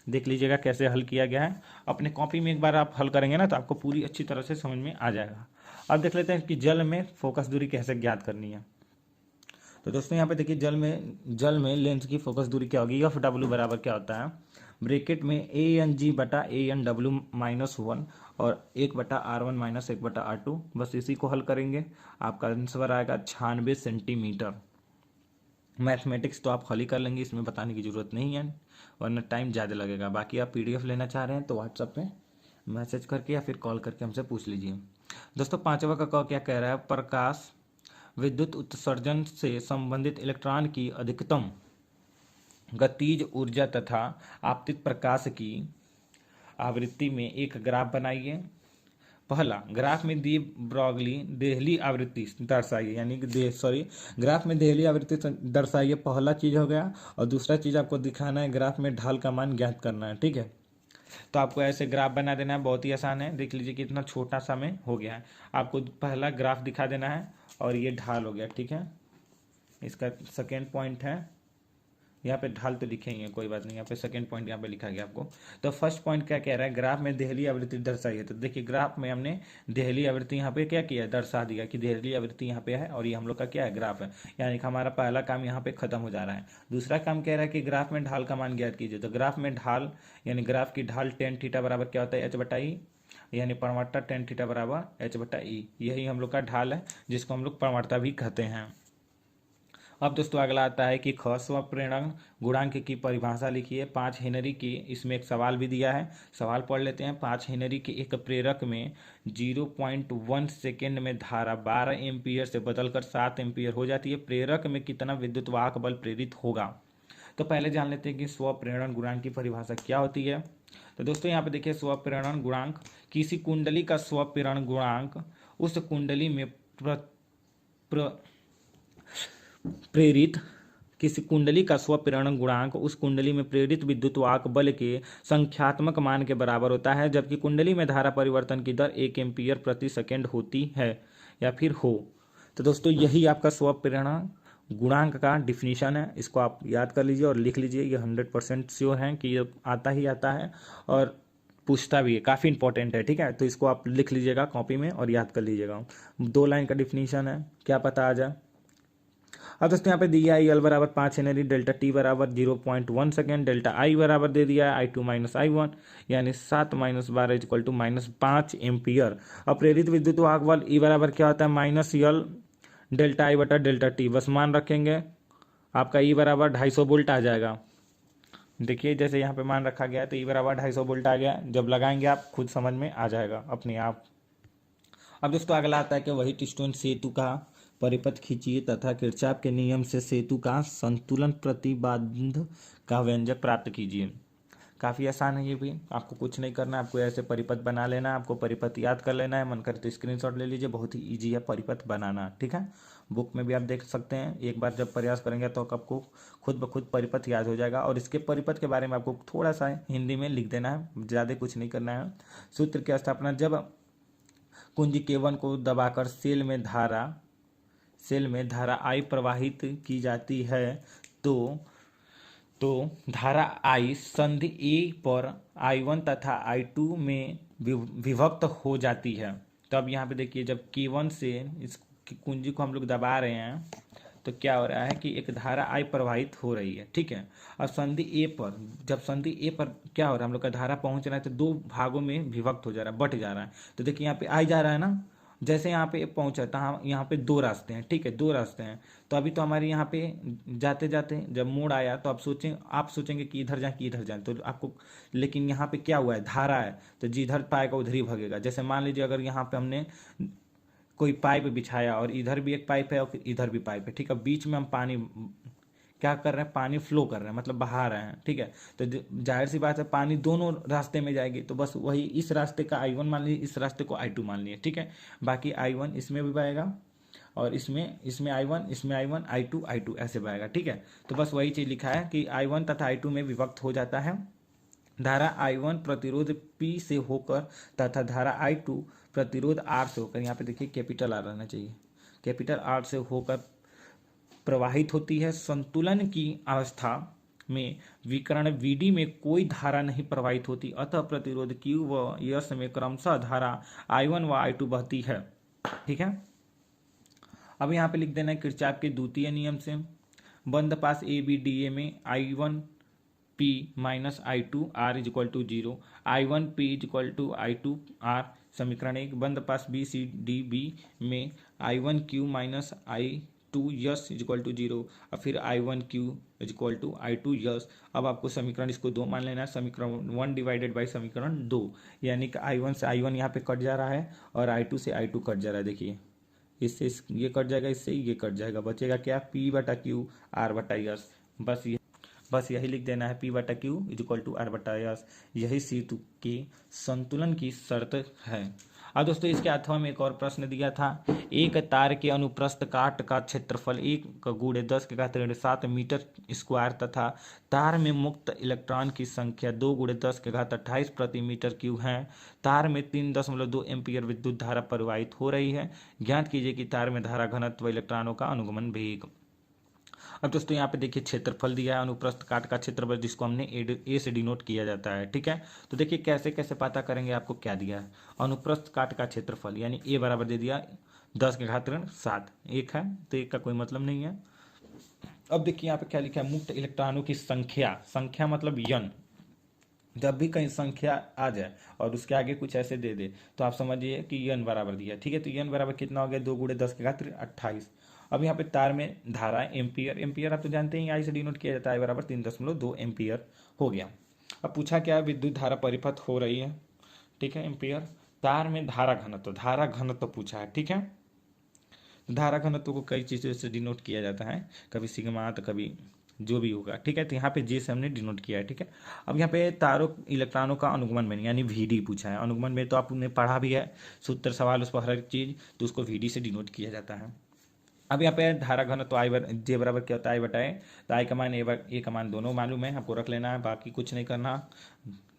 देख लीजिएगा कैसे हल किया गया है, अपने कॉपी में एक बार आप हल करेंगे ना तो आपको पूरी अच्छी तरह से समझ में आ जाएगा। अब देख लेते हैं कि जल में फोकस दूरी कैसे ज्ञात करनी है। तो दोस्तों यहाँ पे देखिए जल में लेंस की फोकस दूरी क्या होगी, FW बराबर क्या होता है, ब्रैकेट में ANG/ANW -1 और 1/R1 - 1/R2। बस इसी को हल करेंगे, आपका आंसर आएगा 96 सेंटीमीटर। मैथमेटिक्स तो आप हल ही कर लेंगे, इसमें बताने की ज़रूरत नहीं है, वरना टाइम ज़्यादा लगेगा। बाकी आप PDF लेना चाह रहे हैं तो व्हाट्सएप पे मैसेज करके या फिर कॉल करके हमसे पूछ लीजिए। दोस्तों 5वां का क्या कह रहा है, प्रकाश विद्युत उत्सर्जन से संबंधित इलेक्ट्रॉन की अधिकतम गतिज ऊर्जा तथा आपतित प्रकाश की आवृत्ति में एक ग्राफ बनाइए। पहला, ग्राफ में दी ब्रॉगली देहली आवृत्ति दर्शाइए, यानी कि ग्राफ में देहली आवृत्ति दर्शाइए, पहला चीज़ हो गया। और दूसरा चीज़ आपको दिखाना है ग्राफ में ढाल का मान ज्ञात करना है, ठीक है। तो आपको ऐसे ग्राफ बना देना है, बहुत ही आसान है। देख लीजिए कितना छोटा सा में हो गया है। आपको पहला ग्राफ दिखा देना है और ये ढाल हो गया, ठीक है। इसका सेकेंड पॉइंट है यहाँ पे ढाल तो लिखे ही है, कोई बात नहीं, यहाँ पे सेकंड पॉइंट यहाँ पे लिखा गया आपको। तो फर्स्ट पॉइंट क्या कह रहा है, ग्राफ में देहली आवृत्ति दर्शाई है। तो देखिए ग्राफ में हमने देहली आवृत्ति यहाँ पे क्या किया, दर्शा दिया कि देहली आवृत्ति यहाँ पे है और ये हम लोग का क्या है, ग्राफ है। यानी कि हमारा पहला काम यहाँ पे खत्म हो जा रहा है। दूसरा काम कह रहा है कि ग्राफ में ढाल का मान ज्ञात कीजिए। तो ग्राफ में ढाल यानी ग्राफ की ढाल टेन थीटा बराबर क्या होता है, H/E, यानी प्रवणता टेन थीटा बराबर H/E। यही हम लोग का ढाल है जिसको हम लोग प्रवणता भी कहते हैं। अब दोस्तों अगला आता है कि ख स्वप्रेरण गुणांक की परिभाषा लिखिए। 5 हेनरी की, इसमें एक सवाल भी दिया है, सवाल पढ़ लेते हैं। 5 हेनरी के एक प्रेरक में 0.1 सेकेंड में धारा 12 एम्पीयर से बदलकर 7 एम्पीयर हो जाती है। प्रेरक में कितना विद्युत वाहक बल प्रेरित होगा। तो पहले जान लेते हैं कि स्वप्रेरण गुणांक की परिभाषा क्या होती है। तो दोस्तों यहाँ पे देखिए, स्वप्रेरण गुणांक किसी कुंडली का स्वप्रेरण गुणांक उस कुंडली में प्रेरित किसी कुंडली का स्वप्रेरण गुणांक उस कुंडली में प्रेरित विद्युत वाहक बल के संख्यात्मक मान के बराबर होता है, जबकि कुंडली में धारा परिवर्तन की दर 1 एम्पीयर प्रति सेकेंड होती है या फिर हो। तो दोस्तों यही आपका स्वप्रेरण गुणांक का डिफिनीशन है। इसको आप याद कर लीजिए और लिख लीजिए। ये 100% श्योर है कि ये आता ही आता है और पूछता भी है, काफ़ी इंपॉर्टेंट है। ठीक है, तो इसको आप लिख लीजिएगा कॉपी में और याद कर लीजिएगा। 2 लाइन का डिफिनीशन है, क्या पता आ जाए। अब दोस्तों यहाँ पे दिया है एल बराबर 5 हेनरी, डेल्टा टी बराबर 0.1 सेकेंड, डेल्टा आई बराबर दे दिया है I2 - I1, यानी 7 - 12 = -5 एम्पियर। अब प्रेरित विद्युत वाहक बल ई बराबर क्या होता है, -L डेल्टा आई बटा डेल्टा टी। बस मान रखेंगे, आपका ई बराबर 250 वोल्ट आ जाएगा। देखिए जैसे यहाँ पे मान रखा गया है तो ई बराबर 250 वोल्ट आ गया। जब लगाएंगे आप खुद समझ में आ जाएगा अपने आप। अब दोस्तों अगला आता है कि व्हाइट स्टोन सेतु का परिपथ खींचिए तथा किरचॉफ के नियम से सेतु का संतुलन प्रतिबंध का व्यंजक प्राप्त कीजिए। काफ़ी आसान है ये भी, आपको कुछ नहीं करना है, आपको ऐसे परिपथ बना लेना है, आपको परिपथ याद कर लेना है। मन करे तो स्क्रीनशॉट ले लीजिए, बहुत ही ईजी है परिपथ बनाना। ठीक है, बुक में भी आप देख सकते हैं। एक बार जब प्रयास करेंगे तो आपको खुद ब खुद परिपथ याद हो जाएगा। और इसके परिपथ के बारे में आपको थोड़ा सा हिंदी में लिख देना है, ज़्यादा कुछ नहीं करना है। सूत्र की स्थापना, जब कुंजी K1 को दबाकर सेल में धारा I प्रवाहित की जाती है तो धारा I संधि A पर I1 तथा I2 में विभक्त हो जाती है। तो अब यहाँ पे देखिए, जब K1 से इस कुंजी को हम लोग दबा रहे हैं तो क्या हो रहा है कि एक धारा I प्रवाहित हो रही है। ठीक है, और संधि A पर, जब संधि A पर क्या हो रहा है, हम लोग का धारा पहुंच रहा है तो 2 भागों में विभक्त हो जा रहा है, बट जा रहा है। तो देखिए यहाँ पे I जा रहा है ना, जैसे यहाँ पे पहुंचा था, यहाँ पे 2 रास्ते हैं। ठीक है, 2 रास्ते हैं। तो अभी तो हमारे यहाँ पे जाते जाते जब मोड़ आया तो आप सोचेंगे कि इधर जाए कि इधर जाए, तो आपको, लेकिन यहाँ पे क्या हुआ है, धारा है तो जिधर पाएगा उधर ही भगेगा। जैसे मान लीजिए अगर यहाँ पे हमने कोई पाइप बिछाया और इधर भी एक पाइप है और इधर भी पाइप है। ठीक है, बीच में हम पानी क्या कर रहे हैं, पानी फ्लो कर रहे हैं, मतलब बहा रहे हैं। ठीक है, तो जाहिर सी बात है पानी दोनों रास्ते में जाएगी, तो बस वही इस रास्ते का I1 मान लीजिए, इस रास्ते को I2 मान लीजिए। ठीक है, बाकी I1 इसमें भी बहेगा और इसमें I1, इसमें I1, I2 ऐसे बहेगा। ठीक है, तो बस वही चीज़ लिखा है कि I1 तथा I2 में विभक्त हो जाता है। धारा I1 प्रतिरोध P से होकर तथा धारा I2 प्रतिरोध R से होकर, यहाँ पे देखिए कैपिटल R रहना चाहिए, कैपिटल R से होकर प्रवाहित होती है। संतुलन की अवस्था में विकर्ण VD में कोई धारा नहीं प्रवाहित होती, अतः प्रतिरोध Q व S में क्रमशः धारा I1 व I2 बहती है। ठीक है, अब यहाँ पे लिख देना है किरचॉफ के द्वितीय नियम से, बंद पास ABDA में I1 P minus I2 R = 0, I1 P = I2 R। समीकरण 1, बंद पास BCDB में I1 Q minus I2 S = 0 और फिर I1 Q = I2 S। अब आपको समीकरण इसको 2 मान लेना है, समीकरण 1 डिवाइडेड बाई समीकरण 2, यानी कि I1 से I1 यहाँ पे कट जा रहा है और I2 से I2 कट जा रहा है। देखिए इससे ये कट जाएगा, इससे ये कट जाएगा, बचेगा क्या, P/Q R/S। बस यही लिख देना है, P/Q = R/S। यही सेतु के संतुलन की शर्त है। अब दोस्तों इसके अथवा में एक और प्रश्न दिया था, एक तार के अनुप्रस्थ काट का क्षेत्रफल 1 × 10⁻⁷ मीटर स्क्वायर तथा तार में मुक्त इलेक्ट्रॉन की संख्या 2 × 10⁻28 प्रति मीटर क्यूब है। तार में 3.2 एम्पीयर विद्युत धारा प्रवाहित हो रही है। ज्ञात कीजिए कि तार में धारा घनत्व, इलेक्ट्रॉनों का अनुगमन वेग। अब दोस्तों यहाँ पे देखिए क्षेत्रफल दिया है, अनुप्रस्थ काट का क्षेत्रफल जिसको हमने ए से डिनोट किया जाता है। ठीक है, तो देखिए कैसे कैसे पता करेंगे, आपको क्या दिया है, अनुप्रस्थ काट का क्षेत्रफल यानी ए बराबर दे दिया 10⁻7, एक है तो एक का कोई मतलब नहीं है। अब देखिए यहाँ पे क्या लिखा है, मुक्त इलेक्ट्रॉनों की संख्या, संख्या मतलब यन, जब भी कहीं संख्या आ जाए और उसके आगे कुछ ऐसे दे दे तो आप समझिए कि यन बराबर दिया। ठीक है, तो यन बराबर कितना हो गया, 2 × 10⁻28। अब यहाँ पे तार में धारा एम्पियर, एम्पियर आप तो जानते हैं आई से डिनोट किया जाता है, बराबर 3.2 एम्पियर हो गया। अब पूछा क्या है, विद्युत धारा परिपथ हो रही है। ठीक है, एम्पियर। तार में धारा घनत्व, धारा घनत्व पूछा है। ठीक है, धारा घनत्व को कई चीज़ों से डिनोट किया जाता है, कभी सिग्मा तो कभी जो भी होगा। ठीक है, तो यहाँ पे जे से हमने डिनोट किया है। ठीक है, अब यहाँ पे तारों इलेक्ट्रॉनों का अनुगमन में यानी वीडी पूछा है। अनुगमन में तो आपने पढ़ा भी है, सूत्र सवाल उस पर हर एक चीज़, तो उसको वीडी से डिनोट किया जाता है। अब यहाँ पे धारा घन तो जे बराबर क्या होता है, आई बटाए, तो आई का मान ए का मान दोनों मालूम है, आपको रख लेना है, बाकी कुछ नहीं करना,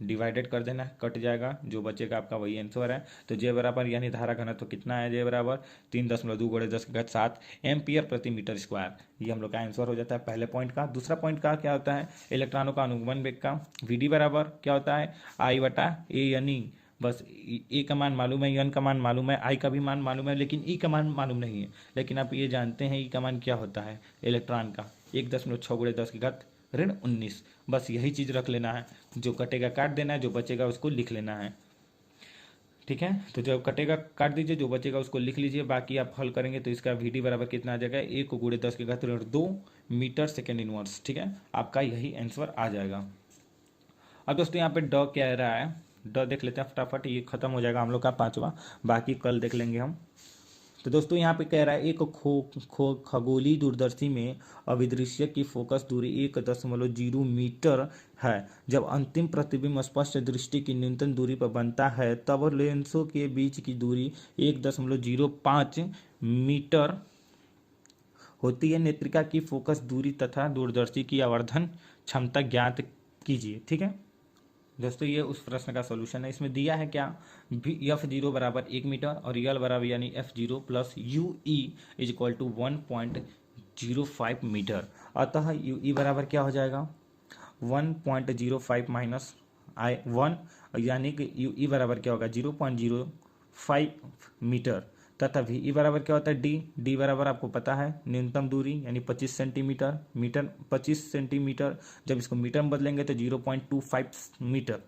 डिवाइडेड कर देना, कट जाएगा, जो बचेगा आपका वही आंसर है। तो जे बराबर यानी धारा घन तो कितना है, जे बराबर 3.2 × 10⁻7 एम्पियर प्रति मीटर स्क्वायर, ये हम लोग का आंसर हो जाता है पहले पॉइंट का। दूसरा पॉइंट का क्या होता है, इलेक्ट्रॉनों का अनुगमन वेग का, वीडी बराबर क्या होता है, आई बटा ए, यानी बस ए का मान मालूम है, एन का मान मालूम है, आई का भी मान मालूम है, लेकिन ई का मान मालूम नहीं है। लेकिन आप ये जानते हैं ई का मान क्या होता है इलेक्ट्रॉन का, 1.6 × 10⁻19। बस यही चीज़ रख लेना है, जो कटेगा काट देना है, जो बचेगा उसको लिख लेना है। ठीक है, तो जब कटेगा काट दीजिए, जो बचेगा उसको लिख लीजिए, बाकी आप हल करेंगे तो इसका वी डी बराबर कितना आ जाएगा, 1 × 10⁻2 मीटर सेकेंड इनवर्स। ठीक है, आपका यही आंसर आ जाएगा। अब दोस्तों यहाँ पे ड क्या रहा है, ड देख लेते हैं फटाफट, ये खत्म हो जाएगा हम लोग का पांचवा, बाकी कल देख लेंगे हम। तो दोस्तों यहाँ पे कह रहा है, एक खगोलीय दूरदर्शी में अभिदृश्य की फोकस दूरी 1.0 मीटर है। जब अंतिम प्रतिबिंब स्पष्ट दृष्टि की न्यूनतम दूरी पर बनता है तब लेंसों के बीच की दूरी 1.05 मीटर होती है। नेत्रिका की फोकस दूरी तथा दूरदर्शी की आवर्धन क्षमता ज्ञात कीजिए। ठीक है दोस्तों, ये उस प्रश्न का सॉल्यूशन है। इसमें दिया है क्या, F0 बराबर 1 मीटर और यल बराबर यानी F0 plus UE is equal to 1.05 metre. अतः UE बराबर क्या हो जाएगा, 1.05 माइनस आई 1, यानी कि UE बराबर क्या होगा, 0.05 मीटर। तथा VE बराबर क्या होता है, डी बराबर आपको पता है न्यूनतम दूरी यानी 25 सेंटीमीटर, मीटर 25 सेंटीमीटर, जब इसको मीटर में बदलेंगे तो 0.25 मीटर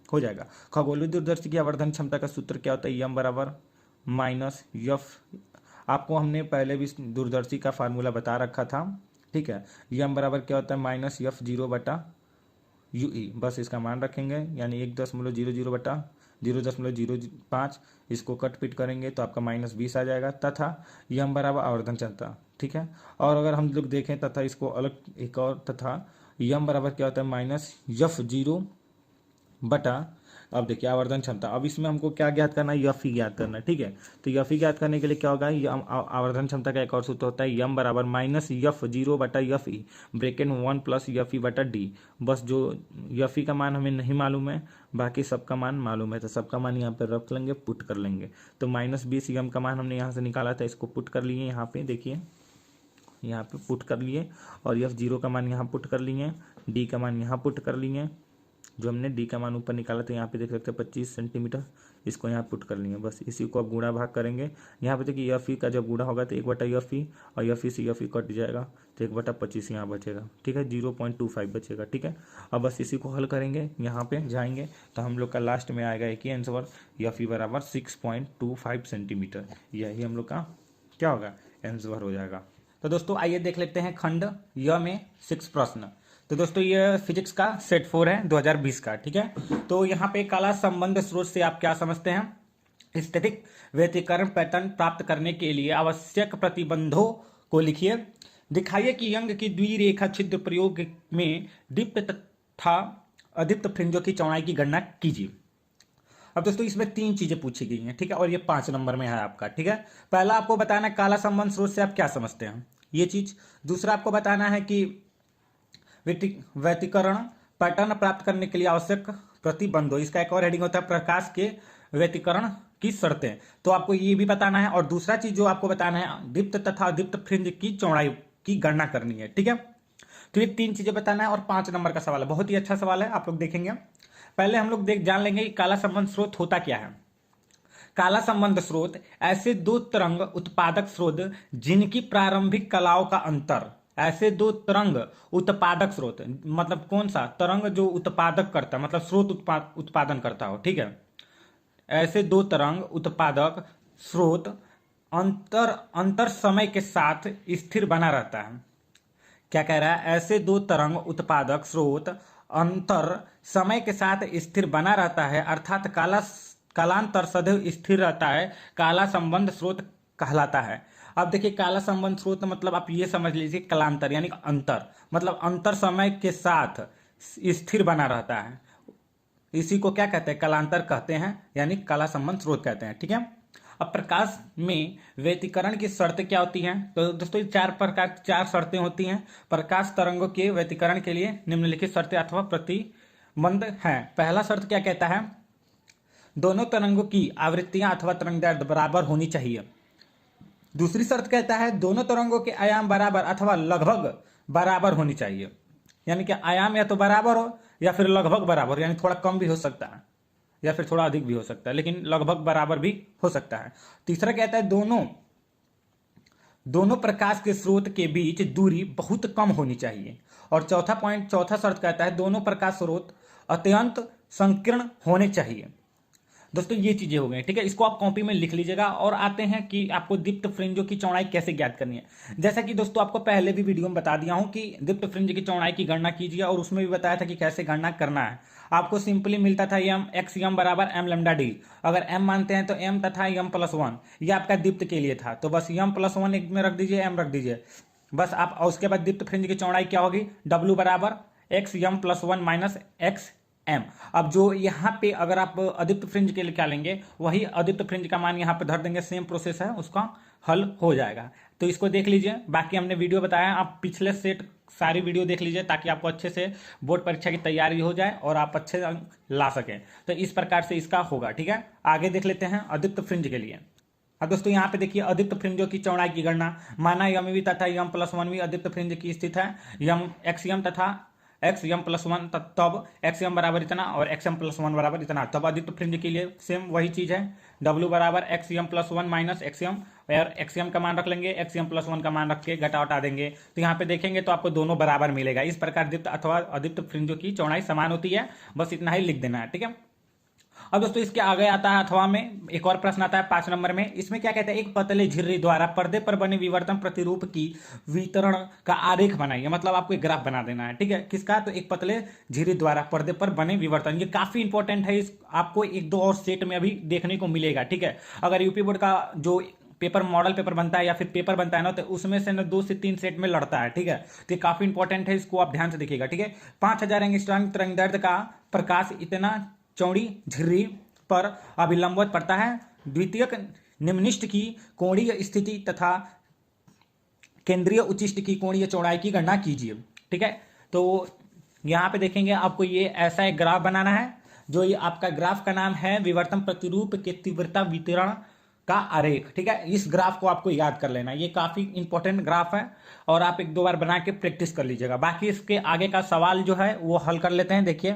हो जाएगा। खगोलीय दूरदर्शी की आवर्धन क्षमता का सूत्र क्या होता है, एम बराबर माइनस एफ, आपको हमने पहले भी दूरदर्शी का फार्मूला बता रखा था। ठीक है, एम बराबर क्या होता है, माइनस F0 बटा UE, बस इसका मान रखेंगे, यानी 1.00 बटा 0.05, इसको कट पिट करेंगे तो आपका -20 आ जाएगा। तथा यम बराबर आवर्धन क्षमता। ठीक है, और अगर हम लोग देखें तथा इसको अलग एक और, तथा यम बराबर क्या होता है, -F0 बटा, अब देखिए आवर्धन क्षमता, अब इसमें हमको क्या ज्ञात करना है, यफ ही ज्ञात करना है। ठीक है, तो यफ ही ज्ञात करने के लिए क्या होगा, आवर्धन क्षमता का एक और सूत्र होता है, यम बराबर -F0 बटा Fe, ब्रैकेट 1 प्लस Fe बटा डी। बस जो Fe का मान हमें नहीं मालूम है, बाकी सबका मान मालूम है, तो सबका मान यहाँ पे रख लेंगे, पुट कर लेंगे। तो -20 यम का मान हमने यहाँ से निकाला था, इसको पुट कर लिए, यहाँ पे देखिए, यहाँ पे पुट कर लिए, और F0 का मान यहाँ पुट कर लिए, डी का मान यहाँ पुट कर लिए, जो हमने डी का मान ऊपर निकाला था यहाँ पे देख सकते हैं 25 सेंटीमीटर, इसको यहाँ पुट कर लिए। बस इसी को अब गुणा भाग करेंगे, यहाँ पे देखिए Fe का जब गुणा होगा तो 1 Fe, और Fe से Fe कट जाएगा तो 1/25 यहाँ बचेगा। ठीक है, 0.25 बचेगा। ठीक है, अब बस इसी को हल करेंगे, यहाँ पे जाएंगे तो हम लोग का लास्ट में आएगा एक ही आंसर, Fe बराबर 6.25 सेंटीमीटर, यही हम लोग का क्या होगा, आंसर हो जाएगा। तो दोस्तों आइए देख लेते हैं खंड य में 6 प्रश्न। तो दोस्तों ये फिजिक्स का सेट 4 है 2020 का। ठीक है, तो यहाँ पे काला संबंध स्रोत से आप क्या समझते हैं, स्टैटिक व्यतिकरण पैटर्न प्राप्त करने के लिए आवश्यक प्रतिबंधों को लिखिए। दिखाइए कि यंग की द्विरेखा छिद्र प्रयोग में दीप्त तथा अदीप्त फ्रिंजों की चौड़ाई की गणना कीजिए। अब दोस्तों इसमें 3 चीजें पूछी गई हैं। ठीक है, और ये 5 नंबर में है आपका। ठीक है, पहला आपको बताना है काला संबंध स्रोत से आप क्या समझते हैं, ये चीज। दूसरा आपको बताना है कि व्यतिकरण पैटर्न प्राप्त करने के लिए आवश्यक प्रतिबंधों, इसका एक और हेडिंग होता है प्रकाश के व्यतिकरण की शर्तें, तो आपको ये भी बताना है। और दूसरा चीज जो आपको बताना है, दीप्त तथा अदीप्त फ्रिंज की चौड़ाई की गणना करनी है। ठीक है, तो ये 3 चीजें बताना है और 5 नंबर का सवाल है, बहुत ही अच्छा सवाल है, आप लोग देखेंगे। पहले हम लोग जान लेंगे कि काला संबंध स्रोत होता क्या है। काला संबंध स्रोत ऐसे दो तरंग उत्पादक स्रोत जिनकी प्रारंभिक कलाओं का अंतर, ऐसे दो तरंग उत्पादक स्रोत मतलब कौन सा तरंग जो उत्पादक करता है, मतलब स्रोत उत्पादन करता हो। ठीक है, ऐसे दो तरंग उत्पादक स्रोत अंतर अंतर समय के साथ स्थिर बना रहता है। क्या कह रहा है, ऐसे दो तरंग उत्पादक स्रोत अंतर समय के साथ स्थिर बना रहता है, अर्थात कालांतर सदैव स्थिर रहता है, काला संबंध स्रोत कहलाता है। अब देखिए काला संबंध स्रोत मतलब आप ये समझ लीजिए कालांतर यानी अंतर, मतलब अंतर समय के साथ स्थिर बना रहता है, इसी को क्या कहते हैं, कालांतर कहते हैं, यानी काला संबंध स्रोत कहते हैं। ठीक है, अब प्रकाश में व्यतिकरण की शर्तें क्या होती हैं, तो दोस्तों ये 4 शर्तें होती हैं प्रकाश तरंगों के व्यतिकरण के लिए, निम्नलिखित शर्तें अथवा प्रतिबंध हैं। पहला शर्त क्या कहता है, दोनों तरंगों की आवृत्तियां अथवा तरंगदैर्ध्य बराबर होनी चाहिए। दूसरी शर्त कहता है दोनों तरंगों के आयाम बराबर अथवा लगभग बराबर होनी चाहिए, यानी कि आयाम या तो बराबर हो या फिर लगभग बराबर, यानी थोड़ा कम भी हो सकता है या फिर थोड़ा अधिक भी हो सकता है, लेकिन लगभग बराबर भी हो सकता है। तीसरा कहता है दोनों प्रकाश के स्रोत के बीच दूरी बहुत कम होनी चाहिए। और चौथा शर्त कहता है दोनों प्रकाश स्रोत अत्यंत संकीर्ण होने चाहिए। दोस्तों ये चीजें हो गई। ठीक है, इसको आप कॉपी में लिख लीजिएगा। और आते हैं कि आपको दीप्त फ्रिंजों की चौड़ाई कैसे ज्ञात करनी है। जैसा कि दोस्तों आपको पहले भी वीडियो में बता दिया हूं कि दीप्त फ्रिंज की चौड़ाई की गणना कीजिए, और उसमें भी बताया था कि कैसे गणना करना है। आपको सिंपली मिलता था एम एक्स एम बराबर एम लेमडा डी, अगर एम मानते हैं तो एम तथा एम प्लस 1, ये आपका दीप्त के लिए था, तो बस एम प्लस 1 एक में रख दीजिए, एम रख दीजिए बस आप। और उसके बाद दीप्त फ्रिंज की चौड़ाई क्या होगी, डब्ल्यू बराबर X M plus 1 minus X M. अब जो यहाँ पे अगर आप अदीप्त फ्रिंज के लिए क्या लेंगे, वही अदीप्त फ्रिंज का मान यहाँ पे धर देंगे, सेम प्रोसेस है, उसका हल हो जाएगा। तो इसको देख लीजिए, बाकी हमने वीडियो बताया, आप पिछले सेट सारी वीडियो देख लीजिए ताकि आपको अच्छे से बोर्ड परीक्षा की तैयारी हो जाए और आप अच्छे अंक ला सकें। तो इस प्रकार से इसका होगा। ठीक है, आगे देख लेते हैं अदीप्त फ्रिंज के लिए। अब दोस्तों यहाँ पे देखिए अदीप्त फ्रिंजों की चौड़ाई की गणना, माना यम वी तथा यम प्लस 1 भी अदीप्त फ्रिंज की स्थित है, यम एक्स यम तथा एक्स एम प्लस 1 तब एक्स एम बराबर इतना और एक्स एम प्लस 1 बराबर इतना, तब अदीप्त फ्रिंज के लिए सेम वही चीज है, डब्ल्यू बराबर X M plus 1 minus X M, और एक्स एम का मान रख लेंगे, एक्स एम प्लस 1 का मान रख के घटा उठा देंगे, तो यहाँ पे देखेंगे तो आपको दोनों बराबर मिलेगा। इस प्रकार दीप्त अथवा अदीप्त फ्रिंजों की चौड़ाई समान होती है, बस इतना ही लिख देना है। ठीक है, अब दोस्तों इसके आगे आता है अथवा में एक और प्रश्न आता है 5 नंबर में। इसमें क्या कहते हैं, एक पतले झिर्री द्वारा पर्दे पर बने विवर्तन प्रतिरूप की वितरण का आरेख बनाइए, मतलब आपको एक ग्राफ बना देना है। ठीक है, किसका, तो एक पतले झिर्री द्वारा पर्दे पर बने विवर्तन, ये काफी इंपॉर्टेंट है, इस आपको 1-2 और सेट में अभी देखने को मिलेगा। ठीक है, अगर यूपी बोर्ड का जो पेपर मॉडल पेपर बनता है या फिर पेपर बनता है ना, तो उसमें से ना 2 से 3 सेट में लड़ता है। ठीक है, तो ये काफी इंपॉर्टेंट है, इसको आप ध्यान से देखिएगा। ठीक है, 5000 एंगस्ट्रॉम तरंगदैर्ध्य का प्रकाश इतना चौड़ी झिर्री पर अभिलंबवत पड़ता है। द्वितीयक निम्निष्ठ की कोणीय स्थिति तथा केंद्रीय उच्चिष्ट की कोणीय चौड़ाई की गणना कीजिए। ठीक है, तो यहां पे देखेंगे आपको ये ऐसा एक ग्राफ बनाना है, जो ये आपका ग्राफ का नाम है विवर्तन प्रतिरूप के तीव्रता वितरण का आरेख। ठीक है, इस ग्राफ को आपको याद कर लेना, ये काफी इंपॉर्टेंट ग्राफ है और आप 1-2 बार बना के प्रैक्टिस कर लीजिएगा। बाकी इसके आगे का सवाल जो है वो हल कर लेते हैं। देखिए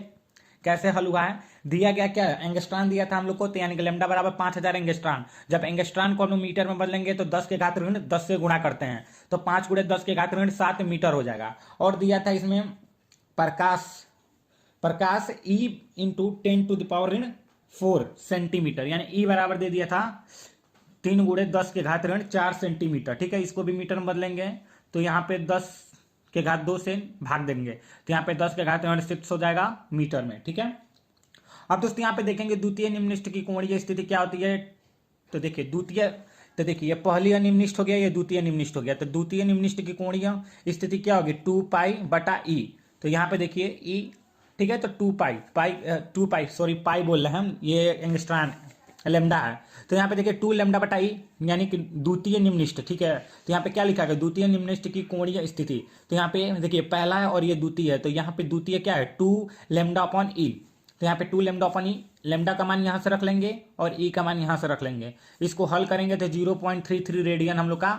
कैसे हल हुआ है, दिया गया क्या एंगस्ट्रॉन दिया था हम लोग को, तो यानी कि लैम्डा बराबर 5000 एंगस्ट्रॉन। जब एंगस्ट्रॉन को हम लोग मीटर में बदलेंगे तो 10 के घात ऋण 10 से गुणा करते हैं, तो 5 × 10 के घात ऋण 7 मीटर हो जाएगा। और दिया था इसमें प्रकाश E × 10⁻⁴ सेंटीमीटर, यानी E बराबर दे दिया था 3 × 10 के घात ऋण 4 सेंटीमीटर। ठीक है, इसको भी मीटर में बदलेंगे तो यहाँ पे 10 के घात 2 से भाग देंगे, तो यहाँ पे 10 के घात ऋण 6 हो जाएगा मीटर में। ठीक है, अब दोस्तों यहाँ पे देखेंगे द्वितीय निम्निष्ठ की कोणीय स्थिति क्या होती है, तो देखिए पहली अनिम्निष्ठ हो गया, ये द्वितीय निम्निष्ठ हो गया, तो द्वितीय निम्निष्ठ की कोणीय स्थिति क्या होगी, 2π/E। तो यहाँ पे देखिए E, ठीक है, तो 2π पाई बोल रहे हैं हम, ये एंगस्ट्रॉन लैम्डा है, तो यहाँ पे देखिए 2 λ/E यानी कि द्वितीय निम्निष्ठ। ठीक है, तो यहाँ पे क्या लिखा है, द्वितीय निम्निष्ठ की कोणीय स्थिति, तो यहाँ पे देखिए पहला है और ये द्वितीय है, तो यहाँ पे द्वितीय क्या है 2 λ/E, तो यहाँ पे 2 λ/E, लैम्डा का मान यहाँ से रख लेंगे और E का मान यहाँ से रख लेंगे, इसको हल करेंगे तो 0.33 रेडियन हम लोग का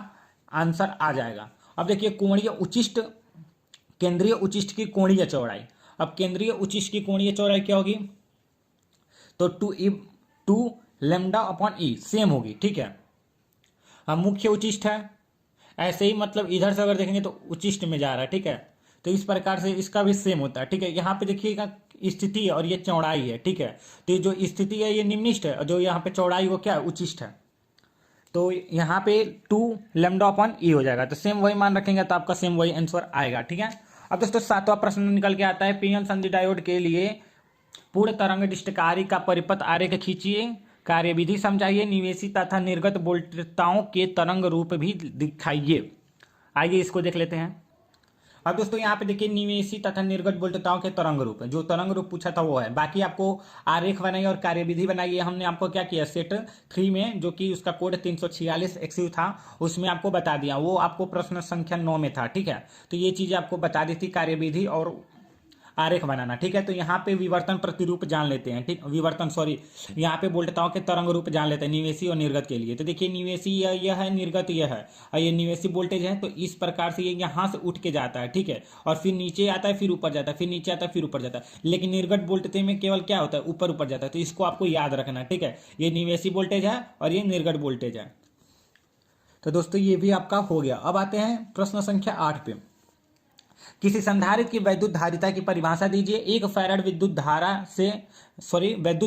आंसर आ जाएगा। अब देखिए कोणीय उचिष्ट, केंद्रीय उचिष्ट की कोणीय चौड़ाई। अब केंद्रीय उचिष्ट की कोणीय चौड़ाई क्या होगी, तो 2 लैम्डा अपॉन ई सेम होगी, ठीक है। अब मुख्य उचिष्ट है, ऐसे ही मतलब इधर से अगर देखेंगे तो उचिष्ट में जा रहा है, ठीक है। तो इस प्रकार से इसका भी सेम होता है, ठीक है। यहाँ पे देखिएगा स्थिति है और ये चौड़ाई है, ठीक है। तो ये जो स्थिति है ये निम्निष्ठ है और जो यहाँ पे चौड़ाई वो क्या है, उचिष्ट है। तो यहाँ पे 2 लैम्डा अपॉन ई हो जाएगा, तो सेम वही मान रखेंगे तो आपका सेम वही आंसर आएगा, ठीक है। अब दोस्तों 7वां प्रश्न निकल के आता है, पीएन संधि डायोड के लिए पूर्ण तरंग डिस्टकारी का परिपथ आरेख खींचिए, कार्यविधि समझाइए, निवेशी तथा निर्गत वोल्टताओं के तरंग रूप भी दिखाइए। आइए इसको देख लेते हैं। अब दोस्तों यहाँ पे देखिए निवेशी तथा निर्गत वोल्टताओं के तरंग रूप, जो तरंग रूप पूछा था वो है। बाकी आपको आरेख बनाइए और कार्यविधि बनाइए, हमने आपको क्या किया सेट 3 में, जो कि उसका कोड 346 XU था, उसमें आपको बता दिया, वो आपको प्रश्न संख्या 9 में था, ठीक है। तो ये चीजें आपको बता दी थी, कार्यविधि और आरेख बनाना, ठीक है। तो यहाँ पे विवर्तन प्रतिरूप जान लेते हैं, ठीक, विवर्तन सॉरी, यहाँ पे वोल्टताओं के तरंग रूप जान लेते हैं निवेशी और निर्गत के लिए। तो देखिए निवेशी यह है, निर्गत यह है, और ये निवेशी वोल्टेज है। तो इस प्रकार से ये यहाँ से उठ के जाता है, ठीक है, और फिर नीचे आता है, फिर ऊपर जाता है, फिर नीचे आता है, फिर ऊपर जाता है। लेकिन निर्गत वोल्टेज में केवल क्या होता है, ऊपर ऊपर जाता है। तो इसको आपको याद रखना, ठीक है। ये निवेशी वोल्टेज है और ये निर्गत वोल्टेज है। तो दोस्तों ये भी आपका हो गया। अब आते हैं प्रश्न संख्या 8 पे। किसी संधारित्र की वैद्युत धारिता की परिभाषा दीजिए। 1 फैराड वैद्युत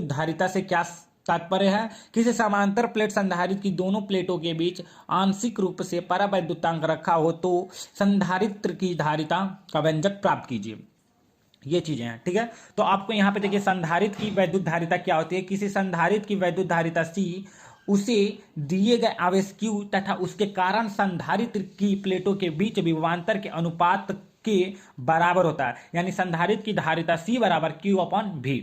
धारिता से क्या तात्पर्य है। किसी समांतर प्लेट संधारित्र की दोनों प्लेटों के बीच आंशिक रूप से परावैद्युतांक रखा हो तो संधारित्र की धारिता का व्यंजक प्राप्त कीजिए। ये चीजें हैं, ठीक है। तो आपको यहाँ पे देखिए संधारित्र की वैद्युत धारिता क्या होती है। किसी संधारित्र की वैद्युत धारिता C उसे दिए गए आवेश Q तथा उसके कारण संधारित्र की प्लेटों के बीच विभवांतर के अनुपात के बराबर होता है। यानी संधारित्र की धारिता C बराबर Q अपॉन V।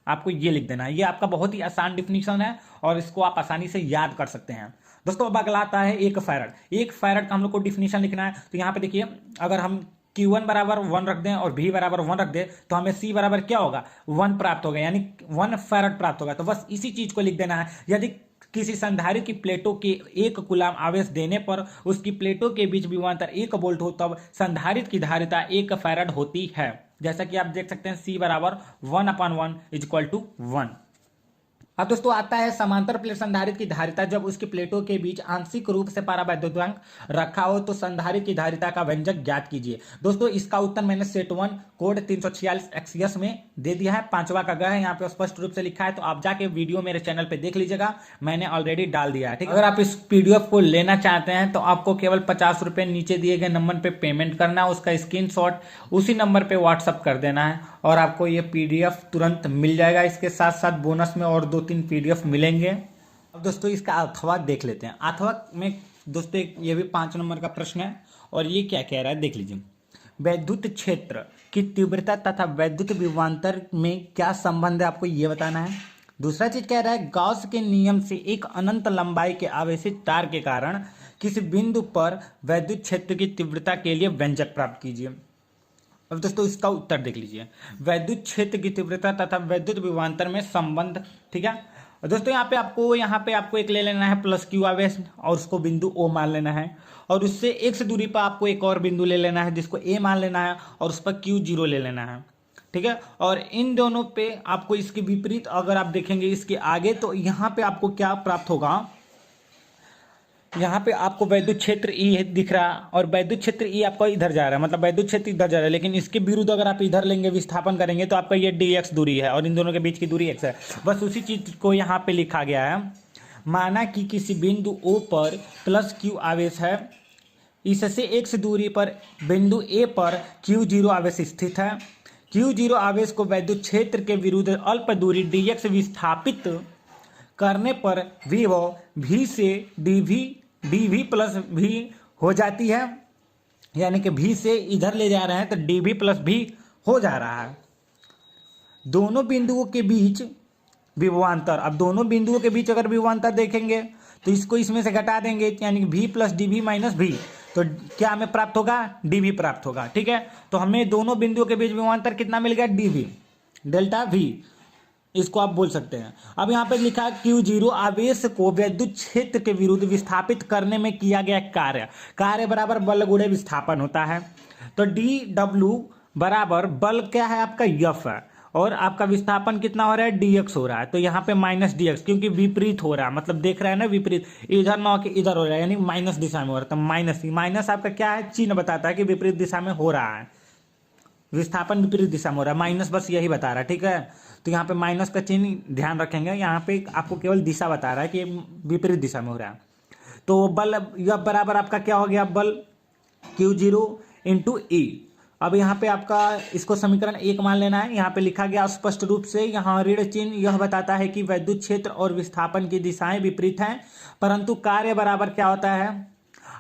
आपको ये लिख देना है। ये आपका बहुत ही आसान डिफिनीशन है और इसको आप आसानी से याद कर सकते हैं। दोस्तों अब अगला आता है 1 फैराड। 1 फैराड का हम लोग को डिफिनीशन लिखना है। तो यहाँ पे देखिए अगर हम Q1 बराबर 1 रख दें और V बराबर 1 रख दें तो हमें C बराबर क्या होगा, 1 प्राप्त होगा, यानी 1 फैराड प्राप्त होगा। तो बस इसी चीज को लिख देना है। यदि किसी संधारित्र की प्लेटों के 1 कूलाम आवेश देने पर उसकी प्लेटों के बीच विभवांतर 1 वोल्ट हो तब संधारित्र की धारिता 1 फैराड होती है। जैसा कि आप देख सकते हैं C बराबर 1/1 इक्वल टू 1। अब दोस्तों आता है समांतर प्लेट संधारित्र की धारिता जब उसकी प्लेटों के बीच आंशिक रूप से परावैद्युतांक रखा हो तो संधारित्र की धारिता का व्यंजक ज्ञात कीजिए। दोस्तों इसका उत्तर मैंने सेट 1 कोड 346 XS में दे दिया है। 5वां का ग है, यहाँ पे स्पष्ट रूप से लिखा है। तो आप जाके वीडियो मेरे चैनल पे देख लीजिएगा, मैंने ऑलरेडी डाल दिया है, ठीक है। अगर आप इस PDF को लेना चाहते हैं तो आपको केवल 50 रुपये नीचे दिए गए नंबर पे पेमेंट करना है, उसका स्क्रीनशॉट उसी नंबर पे व्हाट्सअप कर देना है और आपको ये PDF तुरंत मिल जाएगा। इसके साथ साथ बोनस में और 2-3 PDF मिलेंगे। अब दोस्तों इसका अथवा देख लेते हैं। अथवा में दोस्तों ये भी 5 नंबर का प्रश्न है और ये क्या कह रहा है देख लीजिए। वैद्युत क्षेत्र की तीव्रता तथा वैद्युत विभवांतर में क्या संबंध है, आपको ये बताना है। दूसरा चीज कह रहा है गॉस के नियम से एक अनंत लंबाई के आवेशित तार के कारण किसी बिंदु पर वैद्युत क्षेत्र की तीव्रता के लिए व्यंजक प्राप्त कीजिए। अब दोस्तों इसका उत्तर देख लीजिए। वैद्युत क्षेत्र की तीव्रता तथा वैद्युत विभवांतर में संबंध, ठीक है। दोस्तों यहाँ पे आपको एक ले लेना है प्लस Q आवेश और उसको बिंदु O मान लेना है और उससे x दूरी पर आपको एक और बिंदु ले लेना है जिसको A मान लेना है और उस पर Q0 ले लेना है, ठीक है। और इन दोनों पे आपको इसके विपरीत अगर आप देखेंगे इसके आगे तो यहाँ पे आपको क्या प्राप्त होगा, यहाँ पे आपको वैद्युत क्षेत्र E दिख रहा है और वैद्युत क्षेत्र E आपका इधर जा रहा है, मतलब वैद्युत क्षेत्र इधर जा रहा है। लेकिन इसके विरुद्ध अगर आप इधर लेंगे विस्थापन करेंगे तो आपका ये dx दूरी है और इन दोनों के बीच की दूरी x है। बस उसी चीज को यहाँ पे लिखा गया है। माना कि किसी बिंदु O पर प्लस Q आवेश है, इससे x दूरी पर बिंदु A पर Q0 आवेश स्थित है। Q0 आवेश को वैद्युत क्षेत्र के विरुद्ध अल्प दूरी dx विस्थापित करने पर विभव V से dV प्लस V हो जाती है, यानी कि V से इधर ले जा रहे हैं तो dV प्लस V हो जा रहा है। दोनों बिंदुओं के बीच विभवांतर, अब दोनों बिंदुओं के बीच अगर विभवांतर देखेंगे तो इसको इसमें से घटा देंगे, यानी कि V plus dV minus V, तो क्या हमें प्राप्त होगा, dV प्राप्त होगा, ठीक है। तो हमें दोनों बिंदुओं के बीच विभवांतर कितना मिल गया, dV डेल्टा V। इसको आप बोल सकते हैं। अब यहाँ पे लिखा है Q0 आवेश को विद्युत क्षेत्र के विरुद्ध विस्थापित करने में किया गया कार्य, कार्य बराबर बल गुणे विस्थापन होता है। तो dw बराबर बल क्या है आपका F है, और आपका विस्थापन कितना हो रहा है dx हो रहा है। तो यहाँ पे माइनस dx, क्योंकि विपरीत हो रहा है, मतलब देख रहे हैं ना विपरीत, इधर ना कि इधर हो रहा है, यानी माइनस दिशा में हो रहा है। तो माइनस, माइनस आपका क्या है, चिन्ह बताता है कि विपरीत दिशा में हो रहा है, विस्थापन विपरीत दिशा में हो रहा है, माइनस बस यही बता रहा है, ठीक है। तो यहाँ पे माइनस का चिन्ह ध्यान रखेंगे, यहाँ पे आपको केवल दिशा बता रहा है कि विपरीत दिशा में हो रहा है। तो बल यह बराबर आपका क्या हो गया, बल Q0 इंटू E। अब यहाँ पे आपका इसको समीकरण 1 मान लेना है। यहाँ पे लिखा गया स्पष्ट रूप से, यहाँ ऋण चिन्ह यह बताता है कि विद्युत क्षेत्र और विस्थापन की दिशाएं विपरीत हैं, परंतु कार्य बराबर क्या होता है,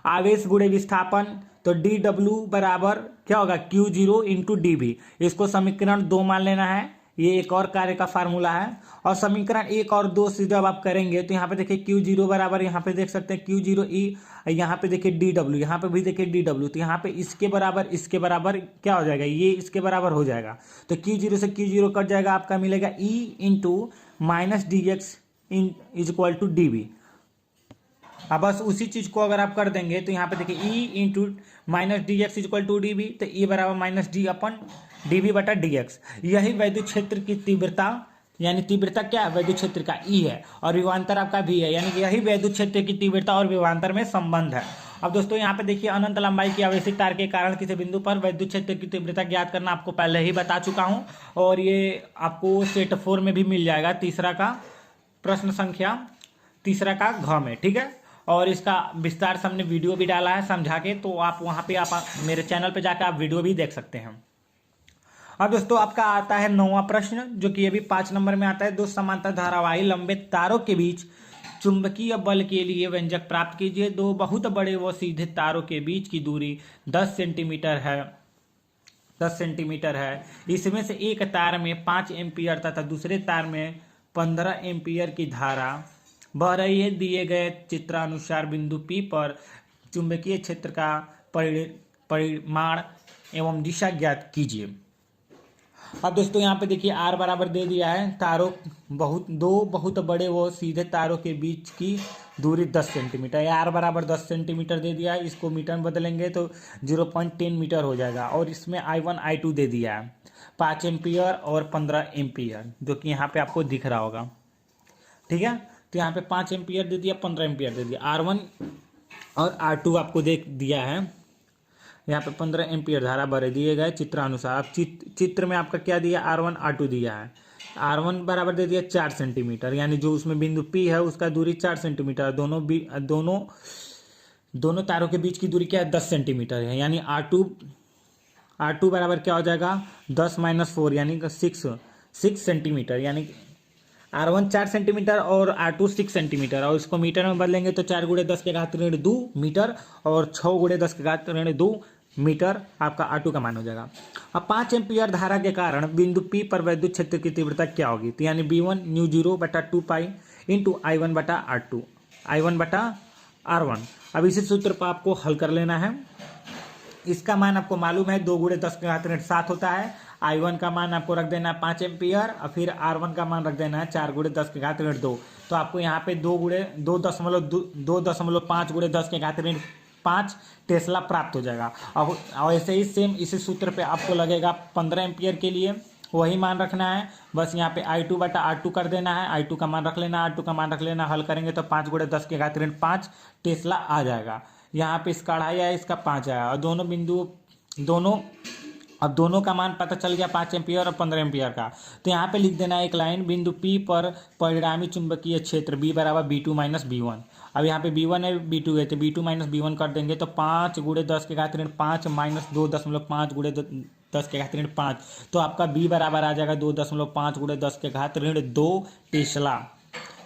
आवेश गुणे विस्थापन। तो dw बराबर क्या होगा, Q0 इंटू dv। इसको समीकरण 2 मान लेना है, ये एक और कार्य का फार्मूला है। और समीकरण 1 और 2 से जब आप करेंगे तो यहाँ पे देखिए Q0 बराबर, यहाँ पे देख सकते हैं Q0E, यहाँ पे देखिए dw, यहाँ पे भी देखिए dw। तो यहाँ पे इसके बराबर क्या हो जाएगा, ये इसके बराबर हो जाएगा। तो Q0 से Q0 कट जाएगा, आपका मिलेगा E into minus dx is equal to dv। अब बस उसी चीज को अगर आप कर देंगे तो यहाँ पे देखिए E into minus D X equal to D B, तो E बराबर minus D upon D B बटा डी एक्स। यही विद्युत क्षेत्र की तीव्रता, यानी तीव्रता क्या है विद्युत क्षेत्र का E है, और विभवांतर आपका V है, यानी कि यही विद्युत क्षेत्र की तीव्रता और विभवांतर में संबंध है। अब दोस्तों यहाँ पे देखिए अनंत लंबाई की आवेशित तार के कारण किसी बिंदु पर विद्युत क्षेत्र की तीव्रता ज्ञात करना आपको पहले ही बता चुका हूँ, और ये आपको सेट 4 में भी मिल जाएगा, तीसरा का प्रश्न संख्या, तीसरा का घ में, ठीक है। और इसका विस्तार से हमने वीडियो भी डाला है समझा के, तो आप वहाँ पे आप मेरे चैनल पे जाकर आप वीडियो भी देख सकते हैं। अब दोस्तों आपका आता है 9वां प्रश्न, जो कि ये भी 5 नंबर में आता है। दो समांतर धारावाही लंबे तारों के बीच चुंबकीय बल के लिए व्यंजक प्राप्त कीजिए। दो बहुत बड़े व सीधे तारों के बीच की दूरी 10 सेंटीमीटर है, 10 सेंटीमीटर है। इसमें से एक तार में 5 एम्पियर तथा दूसरे तार में 15 एम्पियर की धारा बह रही है। दिए गए चित्रानुसार बिंदु P पर चुंबकीय क्षेत्र का परिमाण एवं दिशा ज्ञात कीजिए। अब दोस्तों यहाँ पे देखिए R बराबर दे दिया है, तारों दो बहुत बड़े व सीधे तारों के बीच की दूरी 10 सेंटीमीटर है। R बराबर 10 सेंटीमीटर दे दिया है, इसको मीटर में बदलेंगे तो 0.10 मीटर हो जाएगा। और इसमें I1 I2 दे दिया है, 5 एम्पियर और 15 एम्पियर, जो कि यहाँ पे आपको दिख रहा होगा, ठीक है। तो यहाँ पे 5 एम्पियर दे दिया, 15 एम्पियर दे दिया। R1 और R2 आपको देख दिया है, यहाँ पे 15 एम्पियर धारा भरे दिए गए चित्रानुसार। अब चित्र में आपका क्या दिया, R1 R2 दिया है। R1 बराबर दे दिया 4 सेंटीमीटर, यानी जो उसमें बिंदु P है उसका दूरी 4 सेंटीमीटर। दोनों तारों के बीच की दूरी क्या है, 10 सेंटीमीटर है, यानी R2 बराबर क्या हो जाएगा, 10 - 4 यानी 6 सेंटीमीटर, यानी R1 4 सेंटीमीटर और R2 6 सेंटीमीटर। और इसको मीटर में बदलेंगे तो 4 × 10 के घात ऋण 2 मीटर और 6 × 10 के घात ऋण 2 मीटर आपका R2 का मान हो जाएगा। अब 5 एम्पियर धारा के कारण बिंदु P पर विद्युत क्षेत्र की तीव्रता क्या होगी, तो यानी B1 μ0 बटा 2 पाई इंटू I1 बटा R2, I1 बटा R1। अब इसी सूत्र पर आपको हल कर लेना है। इसका मान आपको मालूम है 2 × 10 के घात ऋण 7 होता है। I1 का मान आपको रख देना है 5 एम्पियर, और फिर R1 का मान रख देना है 4 × 10 के घात ऋण 2। तो आपको यहाँ पे 2.5 × 10 के घात ऋण 5 टेस्ला प्राप्त हो जाएगा। अब ऐसे ही सेम इसी सूत्र पे आपको लगेगा 15 एम्पियर के लिए वही मान रखना है। बस यहाँ पे I2 बटा R2 कर देना है, I2 का मान रख लेना, R2 का मान रख लेना। हल करेंगे तो 5 × 10 के घात ऋण 5 टेस्ला आ जाएगा। यहाँ पे इसका 2.5 है, इसका 5 आया, और अब दोनों का मान पता चल गया, 5 एम्पियर और 15 एम्पियर का। तो यहाँ पे लिख देना है एक लाइन, बिंदु P पर परिणामी चुंबकीय क्षेत्र B बराबर B2 - B1। अब यहाँ पे B1 है, B2 है, तो B2 - B1 कर देंगे तो 5 × 10 के घात ऋण 5 - 2.5 × 10 के घात ऋण 5। तो आपका B बराबर आ जाएगा 2.5 × 10 के घात ऋण 2 टेस्ला।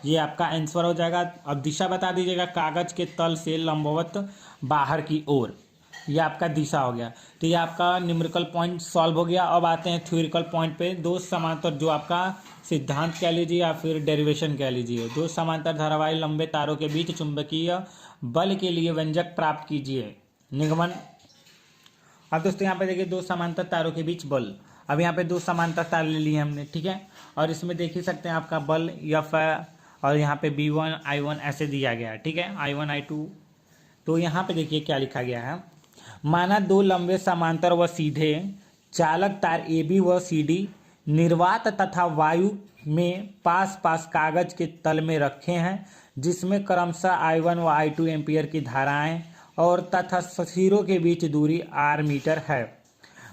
ये आपका आंसर हो जाएगा। अब दिशा बता दीजिएगा, कागज के तल से लंबवत बाहर की ओर, ये आपका दिशा हो गया। तो ये आपका न्यूमेरिकल पॉइंट सॉल्व हो गया। अब आते हैं थ्योरिकल पॉइंट पे। दो समांतर, जो आपका सिद्धांत कह लीजिए या फिर डेरिवेशन कह लीजिए, दो समांतर धारावाही लंबे तारों के बीच चुंबकीय बल के लिए व्यंजक प्राप्त कीजिए। निगमन। अब दोस्तों यहाँ पे देखिए, दो समांतर तारों के बीच बल। अब यहाँ पे दो समांतर तार ले लिए हमने, ठीक है। और इसमें देख ही सकते हैं आपका बल F है और यहाँ पे B1 I1 ऐसे दिया गया है, ठीक है, I1 I2। तो यहाँ पे देखिए क्या लिखा गया है, माना दो लंबे समांतर व सीधे चालक तार AB व CD निर्वात तथा वायु में पास पास कागज के तल में रखे हैं, जिसमें क्रमशः I1 व I2 एम्पीयर की धाराएं और तथा सिरों के बीच दूरी r मीटर है।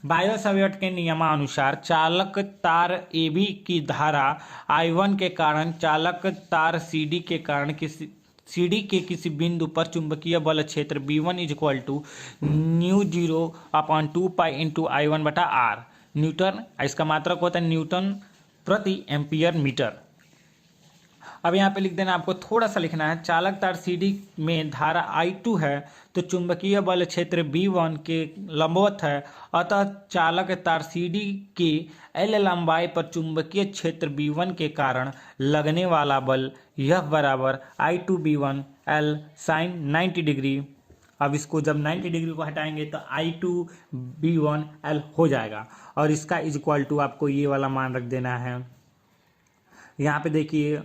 बायो सावर्ट के नियमानुसार चालक तार AB की धारा I1 के कारण चालक तार CD के कारण किसी बिंदु पर चुंबकीय बल क्षेत्र B1 equal to μ0/2π×I1/r Newton, इसका मात्रक होता है न्यूटन प्रति एम्पियर मीटर। अब यहाँ पे लिख देना, आपको थोड़ा सा लिखना है, चालक तार CD में धारा I2 है तो चुंबकीय बल क्षेत्र B1 के लंबवत है, अतः चालक तार CD के L लंबाई पर चुंबकीय क्षेत्र B1 के कारण लगने वाला बल F बराबर I2B1 L साइन 90 डिग्री। अब इसको जब 90 डिग्री को हटाएंगे तो I2B1 L हो जाएगा और इसका इक्वल टू आपको ये वाला मान रख देना है। यहाँ पे देखिए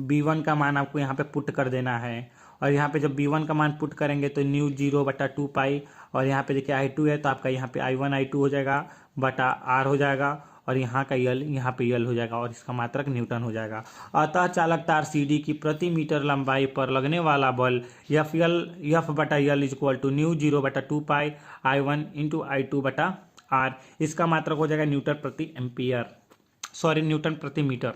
B1 का मान आपको यहाँ पे पुट कर देना है और यहाँ पे जब B1 का मान पुट करेंगे तो μ0/2π और यहाँ पे देखिए I2 है तो आपका यहाँ पे I1 I2 हो जाएगा बटा R हो जाएगा और यहाँ का L यहाँ पे L हो जाएगा और इसका मात्रक न्यूटन हो जाएगा। अतः चालक तार CD की प्रति मीटर लंबाई पर लगने वाला बल F/L इक्वल टू μ0/2π I1/I2/R, इसका मात्रक हो जाएगा न्यूटन प्रति मीटर।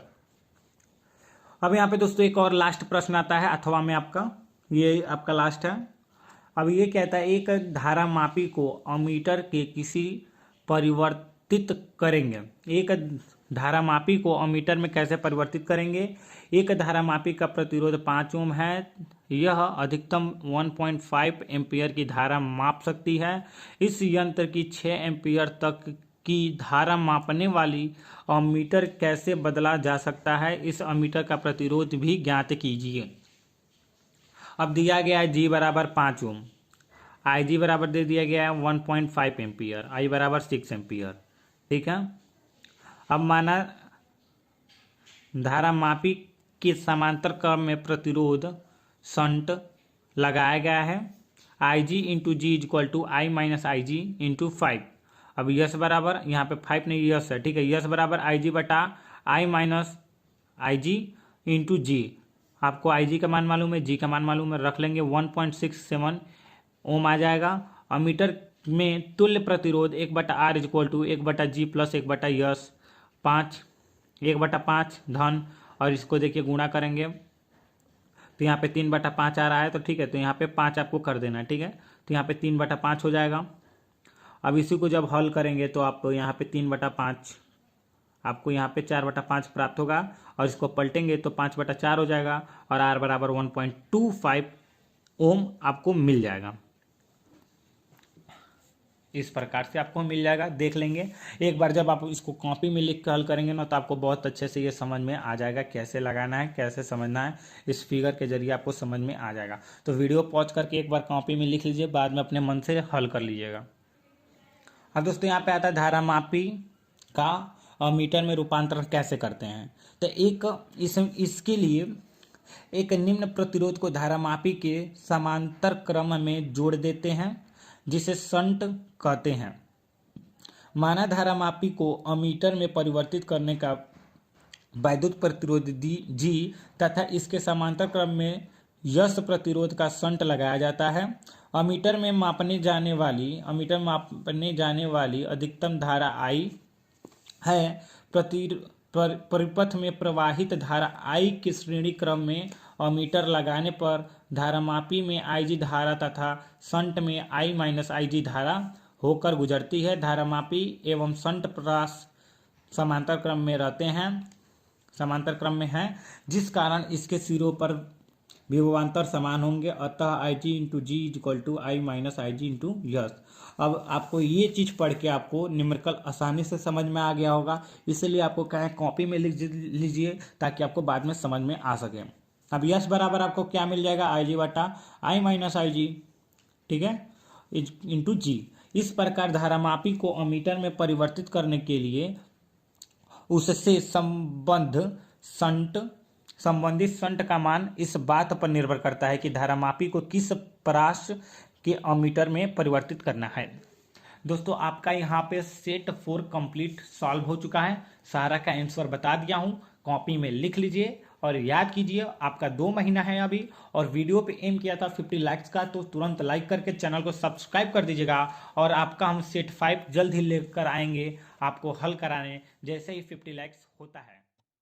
अब यहाँ पे दोस्तों एक और लास्ट प्रश्न आता है अथवा में आपका, ये आपका लास्ट है। अब ये कहता है एक धारा मापी को अमीटर के किसी परिवर्तित करेंगे, एक धारा मापी को अमीटर में कैसे परिवर्तित करेंगे। एक धारा मापी का प्रतिरोध 5 ओम है, यह अधिकतम 1.5 एम्पीयर की धारा माप सकती है। इस यंत्र की 6 एम्पीयर तक की धारा मापने वाली अमीटर कैसे बदला जा सकता है, इस अमीटर का प्रतिरोध भी ज्ञात कीजिए। अब दिया गया है G बराबर 5 ओम, IG बराबर दे दिया गया है 1.5 एम्पीयर, I बराबर 6 एम्पीयर, ठीक है। अब माना धारा मापी के समांतर क्रम में प्रतिरोध शंट लगाया गया है, IG into G equal to I minus IG into 5। अब यस बराबर यहाँ पे 5 नहीं यस है, ठीक है, यस बराबर IG बटा I माइनस IG इंटू जी। आपको IG का मान मालूम है, G का मान मालूम है, रख लेंगे 1.67 ओम आ जाएगा। अमीटर में तुल्य प्रतिरोध 1/R equal to 1/G plus 1/यस 5, 1/5 धन, और इसको देखिए गुणा करेंगे तो यहाँ पे 3/5 आ रहा है, तो ठीक है, तो यहाँ पे 5 आपको कर देना है, ठीक है, तो यहाँ पे 3/5 हो जाएगा। अब इसी को जब हल करेंगे तो आप यहाँ पे 3/5 आपको यहाँ पे 4/5 प्राप्त होगा और इसको पलटेंगे तो 5/4 हो जाएगा और R बराबर 1.25 ओम आपको मिल जाएगा। इस प्रकार से आपको मिल जाएगा, देख लेंगे एक बार जब आप इसको कॉपी में लिख कर हल करेंगे ना तो आपको बहुत अच्छे से ये समझ में आ जाएगा कैसे लगाना है, कैसे समझना है, इस फिगर के जरिए आपको समझ में आ जाएगा। तो वीडियो पॉज करके एक बार कॉपी में लिख लीजिए, बाद में अपने मन से हल कर लीजिएगा। अब दोस्तों यहाँ पे आता है धारा मापी का मीटर में रूपांतरण कैसे करते हैं। तो इसके लिए एक निम्न प्रतिरोध को धारा मापी के समांतर क्रम में जोड़ देते हैं जिसे शंट कहते हैं। माना धारा मापी को अमीटर में परिवर्तित करने का वैद्युत प्रतिरोध G तथा इसके समांतर क्रम में यस प्रतिरोध का शंट लगाया जाता है। अमीटर में मापने जाने वाली अधिकतम धारा I है। परिपथ में प्रवाहित धारा I के श्रेणी क्रम में अमीटर लगाने पर धारामापी में IG धारा तथा शंट में I माइनस IG धारा होकर गुजरती है। धारामापी एवं शंट प्रास समांतर क्रम में है, जिस कारण इसके सिरों पर विभवांतर समान होंगे, अतः IG into G equal to I minus IG into S. अब आपको ये चीज़ पढ़ के आपको न्यूमेरिकल आसानी से समझ में आ गया होगा, इसलिए आपको कहें कॉपी में लिख लीजिए ताकि आपको बाद में समझ में आ सके। अब यस बराबर आपको क्या मिल जाएगा, IG बटा I माइनस IG, ठीक है, इंटू जी। इस प्रकार धारामापी को अमीटर में परिवर्तित करने के लिए उससे संबंधित शंट का मान इस बात पर निर्भर करता है कि धारामापी को किस परास के अमीटर में परिवर्तित करना है। दोस्तों आपका यहाँ पे सेट 4 कंप्लीट सॉल्व हो चुका है। सारा का आंसर बता दिया हूँ, कॉपी में लिख लीजिए और याद कीजिए। आपका 2 महीना है अभी, और वीडियो पे एम किया था 50 लाइक्स का, तो तुरंत लाइक करके चैनल को सब्सक्राइब कर दीजिएगा। और आपका हम सेट 5 जल्द ही लेकर आएंगे आपको हल कराने, जैसे ही 50 लाइक्स होता है।